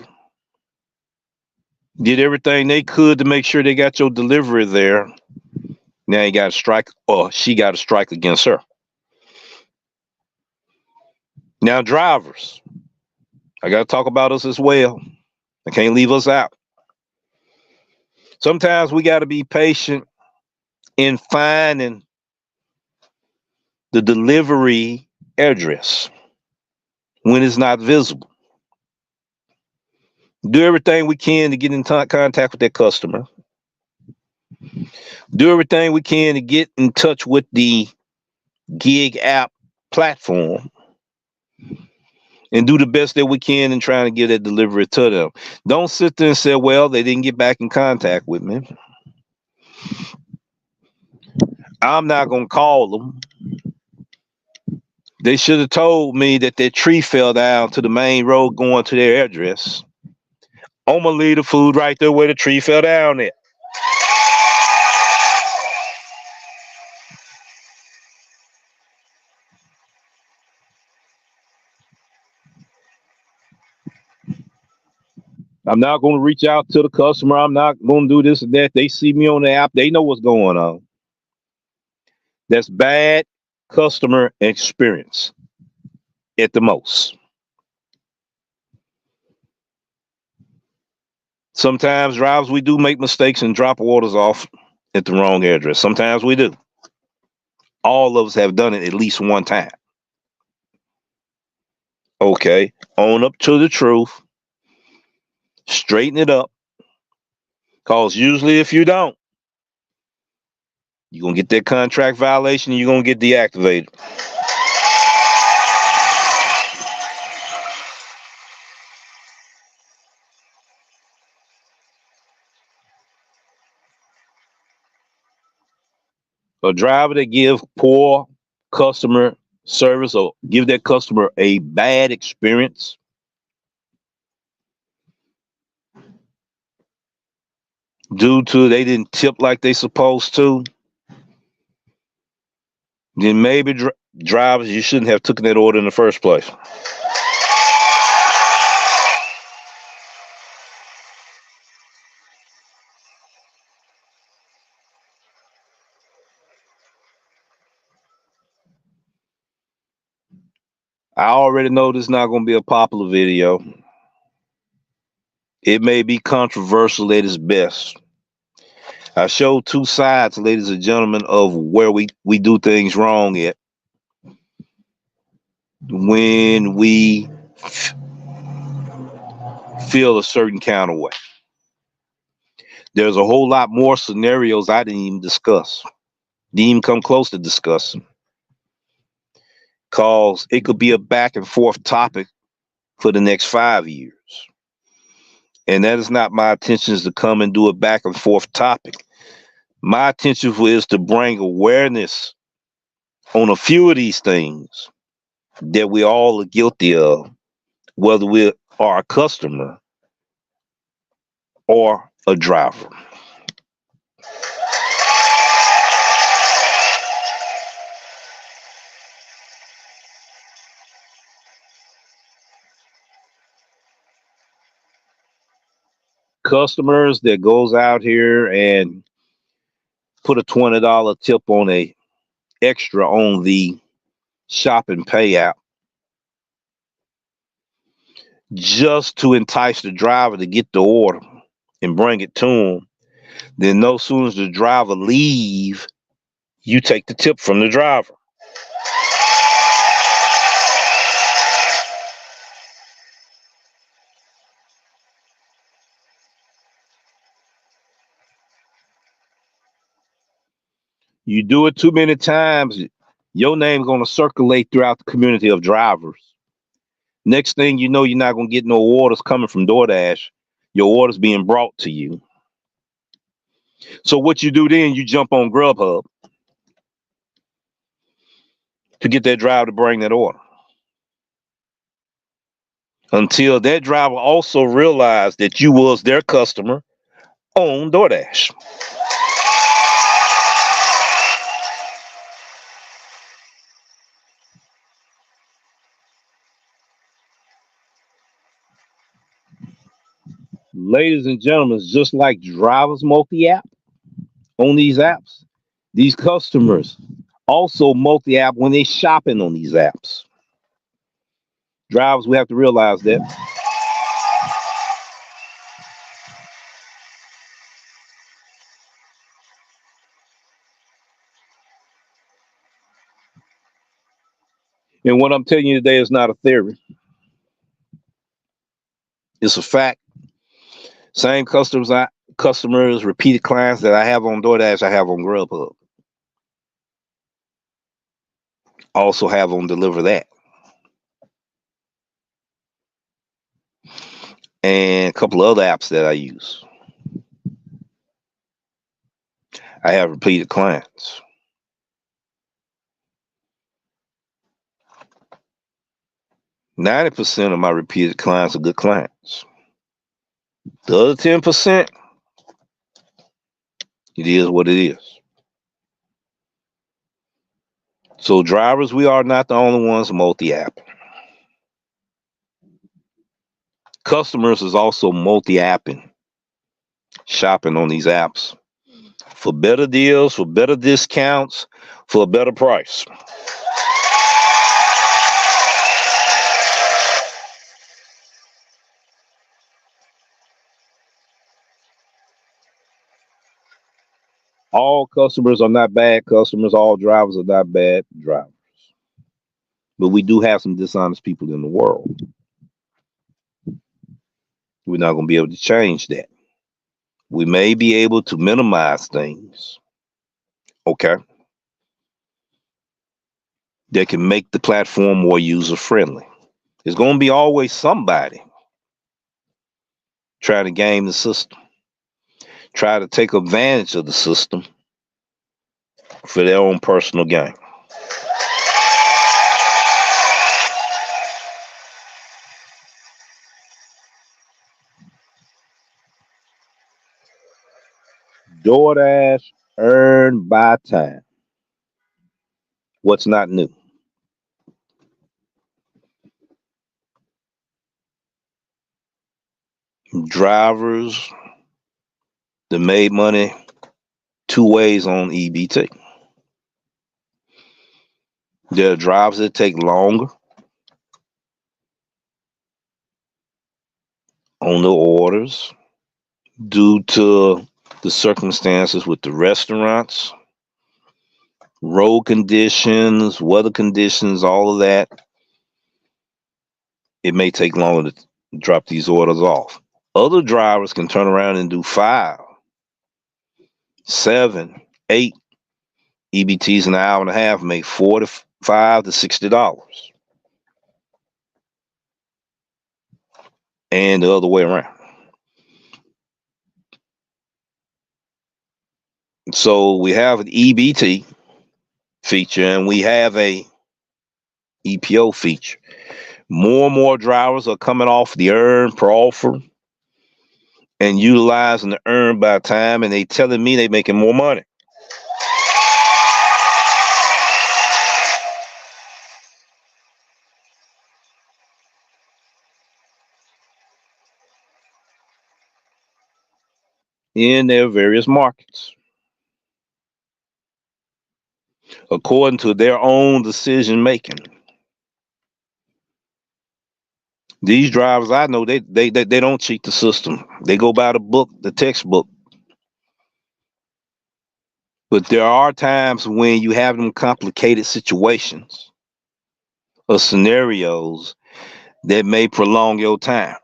Did everything they could to make sure they got your delivery there. Now he got a strike, or she got a strike against her. Now, drivers, I got to talk about us as well. I can't leave us out. Sometimes we got to be patient in finding the delivery address when it's not visible. Do everything we can to get in contact with that customer. Do everything we can to get in touch with the gig app platform and do the best that we can in trying to get that delivery to them. Don't sit there and say, well, they didn't get back in contact with me. I'm not going to call them. They should have told me that their tree fell down to the main road going to their address. I'm going to leave the food right there where the tree fell down at. I'm not going to reach out to the customer. I'm not going to do this and that. They see me on the app. They know what's going on. That's bad customer experience at the most. Sometimes drivers, we do make mistakes and drop orders off at the wrong address. Sometimes we do. All of us have done it at least one time. Okay, own up to the truth. Straighten it up. Because usually if you don't, you're going to get that contract violation and you're going to get deactivated. A driver that gives poor customer service or give that customer a bad experience due to they didn't tip like they supposed to, then maybe drivers, you shouldn't have taken that order in the first place. I already know this is not going to be a popular video. It may be controversial at its best. I showed two sides, ladies and gentlemen, of where we do things wrong at when we feel a certain kind of way. There's a whole lot more scenarios I didn't even discuss. Didn't even come close to discussing. Cause it could be a back and forth topic for the next 5 years. And that is not my intention, is to come and do a back and forth topic. My intention is to bring awareness on a few of these things that we all are guilty of, whether we are a customer or a driver. Customers that goes out here and put a $20 tip on a extra on the shop and pay app just to entice the driver to get the order and bring it to him. Then no sooner as the driver leave, you take the tip from the driver. You do it too many times, your name's going to circulate throughout the community of drivers. Next thing you know, you're not going to get no orders coming from Doordash. Your orders being brought to you. So what you do then, you jump on Grubhub to get that driver to bring that order. Until that driver also realized that you was their customer on Doordash. Ladies and gentlemen, just like drivers multi-app on these apps, These customers also multi-app when they shopping on these apps. Drivers, we have to realize that. And what I'm telling you today is not a theory. It's a fact. Same customers, repeated clients that I have on DoorDash, I have on Grubhub. Also have on Deliver That. And a couple of other apps that I use. I have repeated clients. %90 of my repeated clients are good clients. The other 10%, it is what it is. So drivers, we are not the only ones multi-app. Customers is also multi-apping, shopping on these apps for better deals, for better discounts, for a better price. All customers are not bad customers. All drivers are not bad drivers. But we do have some dishonest people in the world. We're not going to be able to change that. We may be able to minimize things, okay, that can make the platform more user friendly. There's going to be always somebody trying to game the system, try to take advantage of the system for their own personal gain. Doordash Earned By Time. What's not new? Drivers that made money two ways on EBT. There are drivers that take longer on the orders due to the circumstances with the restaurants, road conditions, weather conditions, all of that. It may take longer to drop these orders off. Other drivers can turn around and do 5, 7, 8 EBTs in an hour and a half, make $45 to $60, and the other way around. So we have an EBT feature and we have a EPO feature. More and more drivers are coming off the earn per offer and utilizing the earn by time, and they telling me they making more money. In their various markets, according to their own decision making. These drivers, I know, they don't cheat the system. They go by the book, the textbook. But there are times when you have them complicated situations or scenarios that may prolong your time.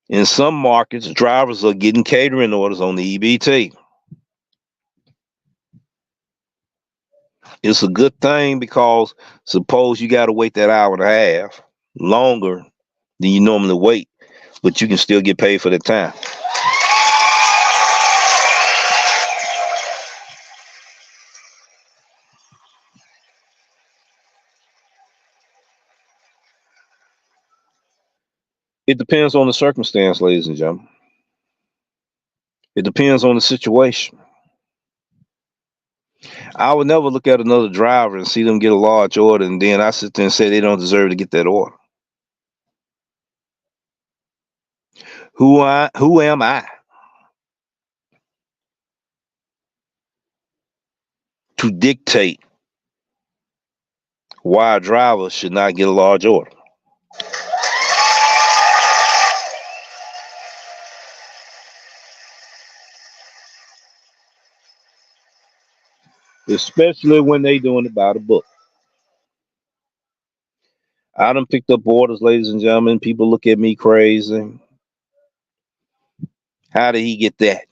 In some markets, drivers are getting catering orders on the EBT. It's a good thing because suppose you got to wait that hour and a half longer than you normally wait, but you can still get paid for the time. It depends on the circumstance, ladies and gentlemen. It depends on the situation. I would never look at another driver and see them get a large order, and then I sit there and say they don't deserve to get that order. Who am I to dictate why a driver should not get a large order. Especially when they doing it by the book. I done picked up orders, ladies and gentlemen. People look at me crazy. How did he get that?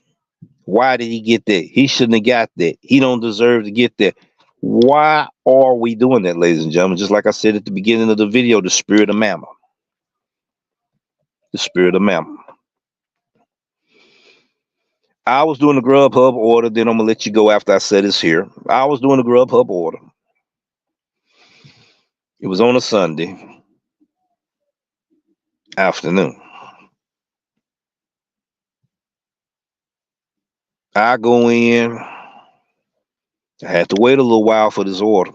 Why did he get that? He shouldn't have got that. He don't deserve to get that. Why are we doing that, ladies and gentlemen? Just like I said at the beginning of the video, the spirit of mammon. The spirit of mammon. I was doing the Grubhub order, then I'm gonna let you go after I said this here. I was doing the Grubhub order. It was on a Sunday afternoon. I go in. I had to wait a little while for this order,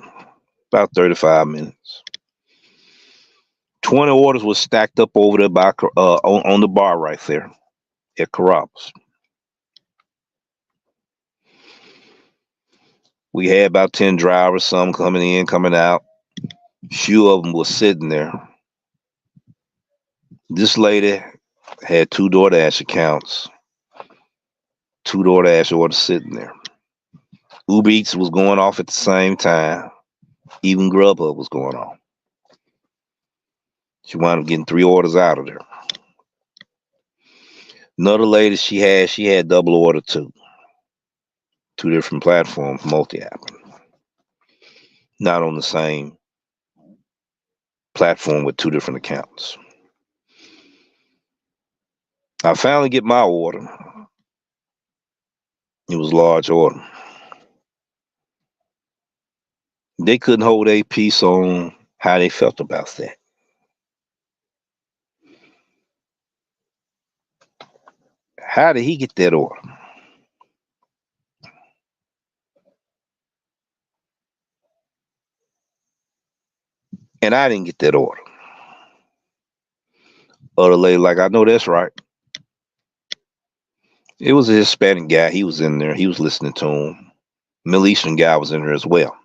about 35 minutes. 20 orders were stacked up over there by on the bar right there at Carrabba's. We had about 10 drivers, some coming in, coming out. Few of them were sitting there. This lady had 2 Doordash accounts, 2 Doordash orders sitting there. Uber Eats was going off at the same time. Even Grubhub was going on. She wound up getting 3 orders out of there. Another lady she had double order too. 2 different platforms, multi-app. Not on the same platform with 2 different accounts. I finally get my order. It was a large order. They couldn't hold a peace on how they felt about that. How did he get that order? And I didn't get that order. Other lady, like, I know that's right. It was a Hispanic guy. He was in there. He was listening to him. Middle Eastern guy was in there as well.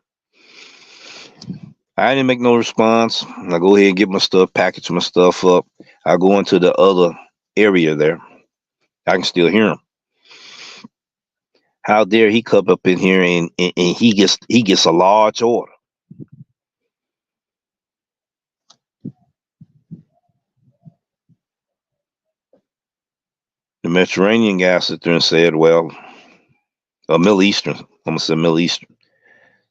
I didn't make no response. I go ahead and get my stuff, package my stuff up. I go into the other area there. I can still hear him. How dare he come up in here and he gets a large order. The Mediterranean guy sit there and said, well, Middle Eastern. I'm gonna say Middle Eastern.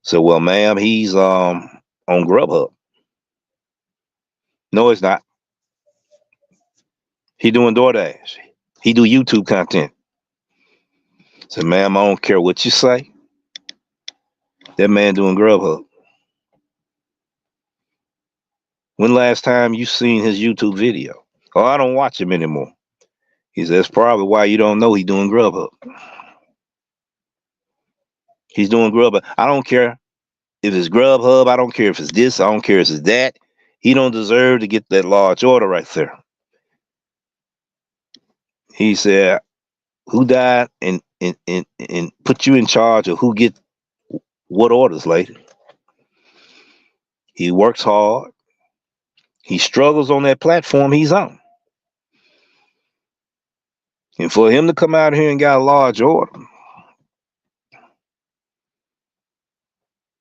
So, well, ma'am, he's on Grubhub. No, it's not. He doing DoorDash. He do YouTube content. So, ma'am, I don't care what you say. That man doing Grubhub. When last time you seen his YouTube video? Oh, I don't watch him anymore. He says that's probably why you don't know he doing Grubhub. He's doing Grubhub. I don't care if it's Grubhub. I don't care if it's this. I don't care if it's that. He don't deserve to get that large order right there. He said, "Who died and put you in charge of who get what orders, lady?" He works hard. He struggles on that platform he's on. And for him to come out here and got a large order,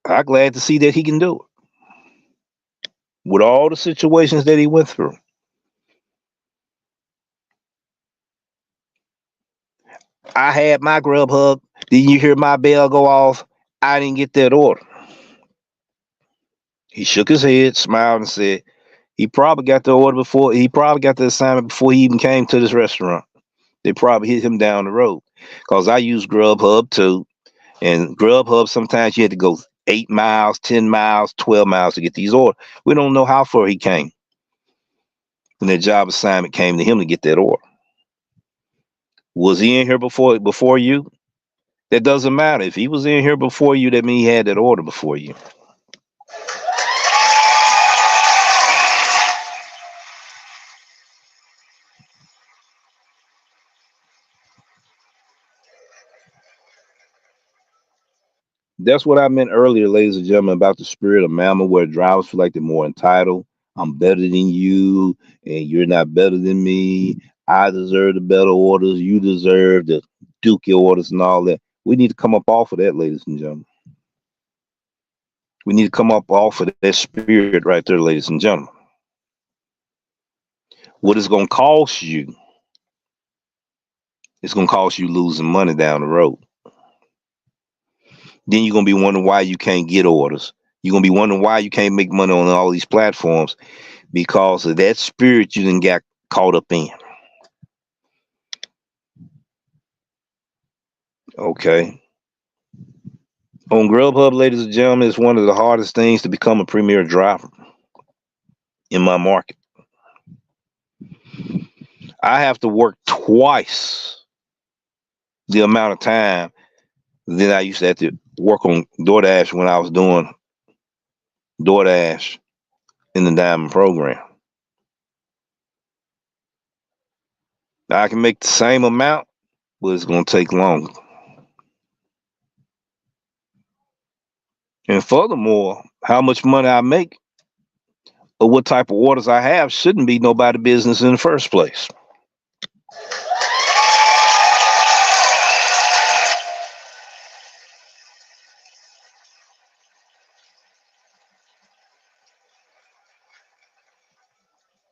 I'm glad to see that he can do it. With all the situations that he went through. I had my Grubhub. Didn't you hear my bell go off? I didn't get that order. He shook his head, smiled, and said, he probably got the order before, he probably got the assignment before he even came to this restaurant. They probably hit him down the road. Because I use Grubhub too. And Grubhub, sometimes you had to go 8 miles, 10 miles, 12 miles to get these orders. We don't know how far he came when that job assignment came to him to get that order. Was he in here before you? That doesn't matter. If he was in here before you, that means he had that order before you. That's what I meant earlier, ladies and gentlemen, about the spirit of mammon, where drivers feel like they're more entitled. I'm better than you, and you're not better than me. I deserve the better orders. You deserve the dookie orders and all that. We need to come up off of that, ladies and gentlemen. We need to come up off of that spirit right there, ladies and gentlemen. What it's going to cost you, it's going to cost you losing money down the road. Then you're going to be wondering why you can't get orders. You're going to be wondering why you can't make money on all these platforms because of that spirit you didn't get caught up in. Okay. On Grubhub, ladies and gentlemen, it's one of the hardest things to become a premier driver in my market. I have to work twice the amount of time that I used to have to work on DoorDash when I was doing DoorDash in the Diamond program. Now, I can make the same amount, but it's going to take longer. And furthermore, how much money I make or what type of orders I have shouldn't be nobody business in the first place.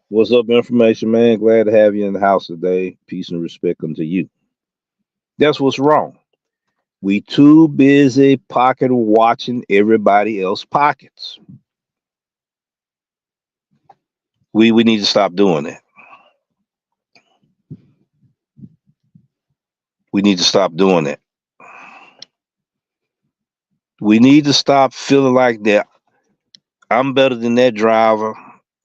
What's up, information man? Glad to have you in the house today. Peace and respect unto you. That's what's wrong. We too busy pocket watching everybody else pockets. We need to stop doing that. We need to stop doing that. We need to stop feeling like that I'm better than that driver.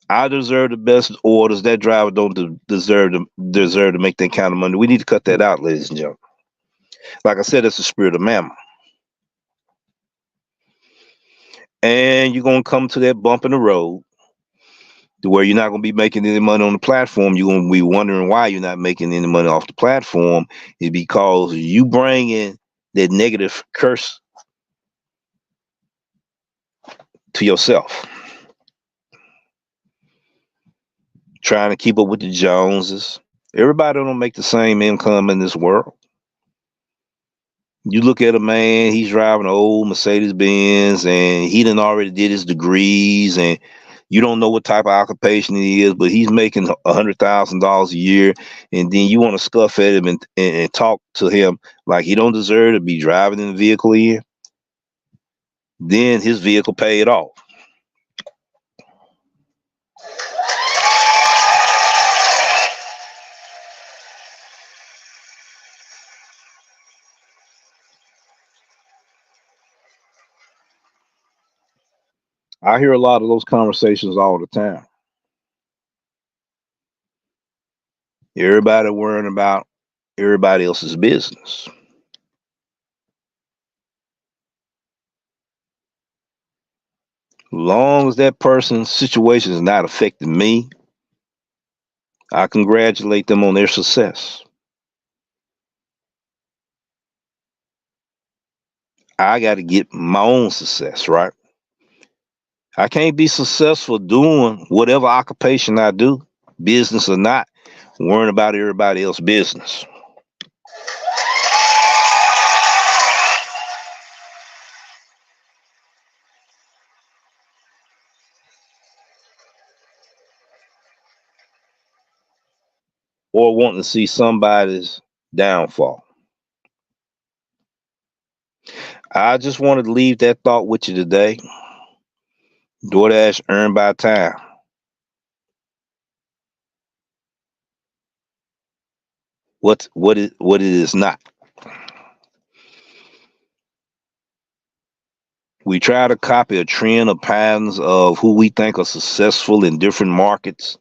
I deserve the best orders. That driver don't deserve to make that kind of money. We need to cut that out, ladies and gentlemen. Like I said, it's the spirit of mammon. And you're gonna come to that bump in the road to where you're not gonna be making any money on the platform. You're gonna be wondering why you're not making any money off the platform. Is because you bring in that negative curse to yourself. Trying to keep up with the Joneses. Everybody don't make the same income in this world. You look at a man, he's driving an old Mercedes Benz and he done already did his degrees, and you don't know what type of occupation he is, but he's making $100,000 a year, and then you want to scuff at him and talk to him like he don't deserve to be driving in the vehicle in. Then his vehicle paid off. I hear a lot of those conversations all the time. Everybody worrying about everybody else's business. Long as that person's situation is not affecting me, I congratulate them on their success. I got to get my own success, right? I can't be successful doing whatever occupation I do, business or not, worrying about everybody else's business. Or wanting to see somebody's downfall. I just wanted to leave that thought with you today. DoorDash Earned By Time. What it is not. We try to copy a trend of patterns of who we think are successful in different markets,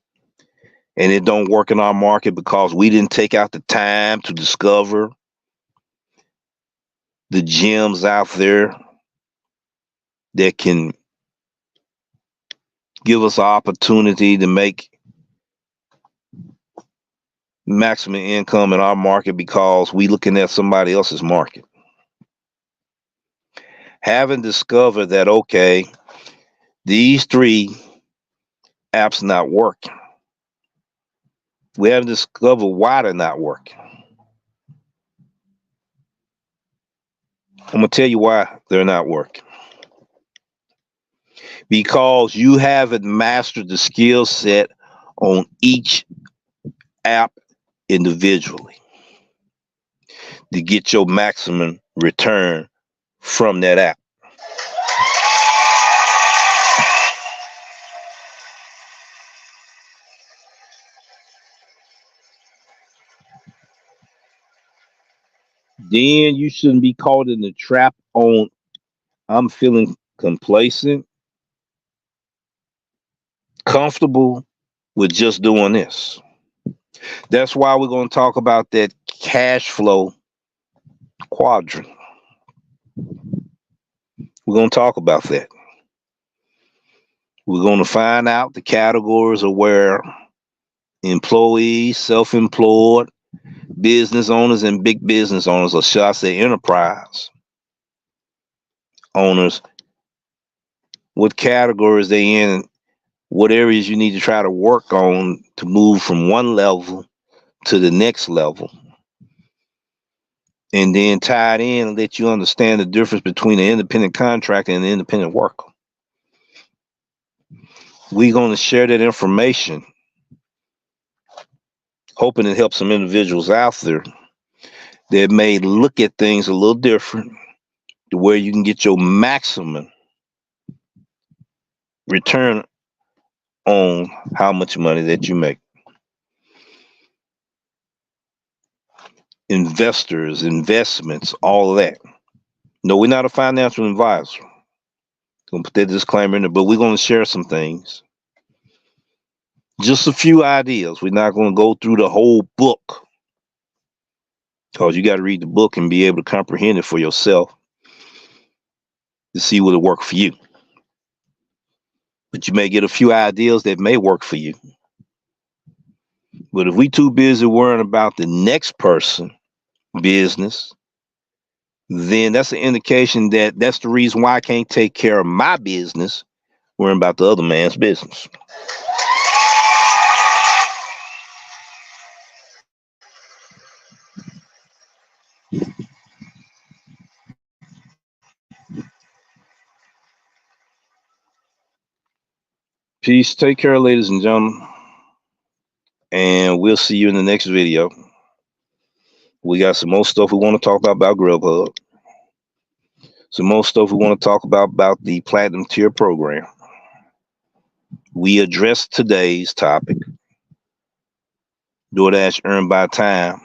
and it don't work in our market because we didn't take out the time to discover the gems out there that can give us an opportunity to make maximum income in our market because we looking at somebody else's market. Having discovered that, okay, these three apps not working. We haven't discovered why they're not working. I'm going to tell you why they're not working. Because you haven't mastered the skill set on each app individually to get your maximum return from that app. Then you shouldn't be caught in the trap on, I'm feeling complacent, comfortable with just doing this. That's why we're going to talk about that cash flow quadrant. We're going to talk about that. We're going to find out the categories of where employees, self-employed, business owners, and big business owners, or should I say enterprise owners, what categories they in, what areas you need to try to work on to move from one level to the next level. And then tie it in and let you understand the difference between an independent contractor and an independent worker. We're going to share that information, hoping it helps some individuals out there that may look at things a little different, to where you can get your maximum return on how much money that you make. Investors, investments, all of that. No, we're not a financial advisor. Gonna put that disclaimer in there, but we're gonna share some things. Just a few ideas. We're not gonna go through the whole book, because you got to read the book and be able to comprehend it for yourself to see what will work for you. But you may get a few ideas that may work for you. But if we too busy worrying about the next person business, then that's an indication that that's the reason why I can't take care of my business, worrying about the other man's business. Peace. Take care, ladies and gentlemen. And we'll see you in the next video. We got some more stuff we want to talk about Grubhub. Some more stuff we want to talk about the Platinum Tier program. We addressed today's topic, Doordash Earned By Time,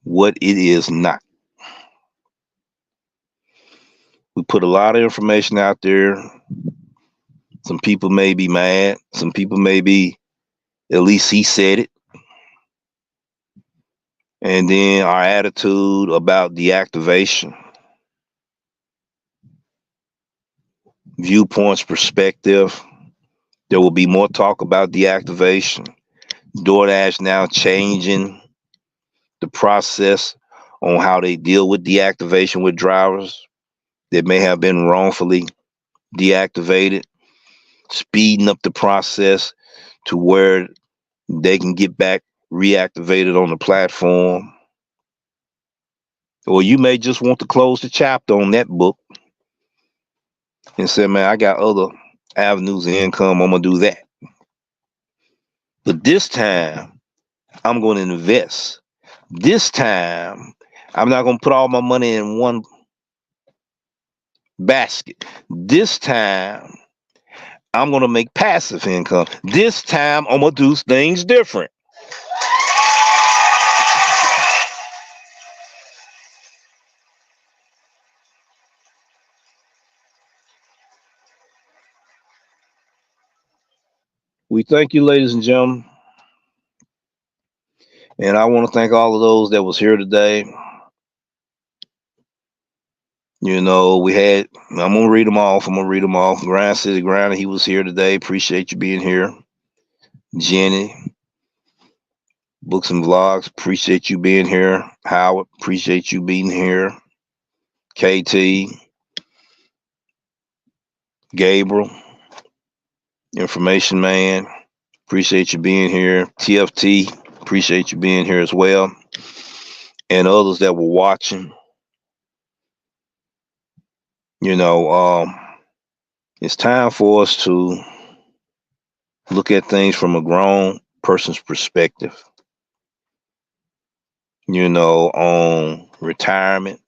what it is not. We put a lot of information out there. Some people may be mad. Some people may be, at least he said it. And then our attitude about deactivation, viewpoints, perspective. There will be more talk about deactivation. DoorDash now changing the process on how they deal with deactivation with drivers that may have been wrongfully deactivated, speeding up the process to where they can get back reactivated on the platform. Or you may just want to close the chapter on that book and say, man, I got other avenues of income, I'm going to do that. But this time, I'm going to invest. This time, I'm not going to put all my money in one basket. This time, I'm going to make passive income. This time, I'm going to do things different. We thank you, ladies and gentlemen. And I want to thank all of those that was here today. You know, I'm going to read them off. Grind City Grinder, he was here today. Appreciate you being here. Jenny, Books and Vlogs, appreciate you being here. Howard, appreciate you being here. KT, Gabriel, Information Man, appreciate you being here. TFT, appreciate you being here as well. And others that were watching. You know, it's time for us to look at things from a grown person's perspective. You know, on retirement,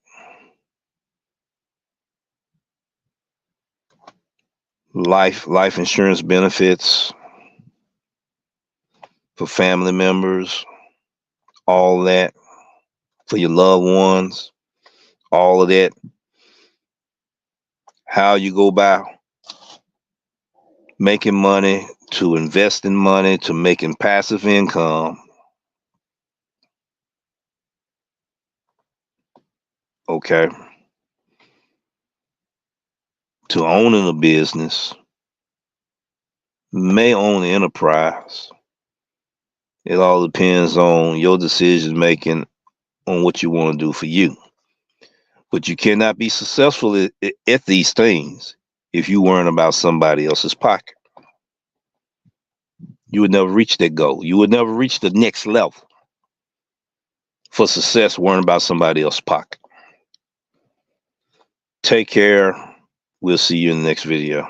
life insurance benefits for family members, all that, for your loved ones, all of that. How you go about making money, to investing money, to making passive income. Okay. To owning a business, may own the enterprise. It all depends on your decision making on what you want to do for you. But you cannot be successful at these things if you weren't about somebody else's pocket. You would never reach that goal. You would never reach the next level for success worrying about somebody else's pocket. Take care. We'll see you in the next video.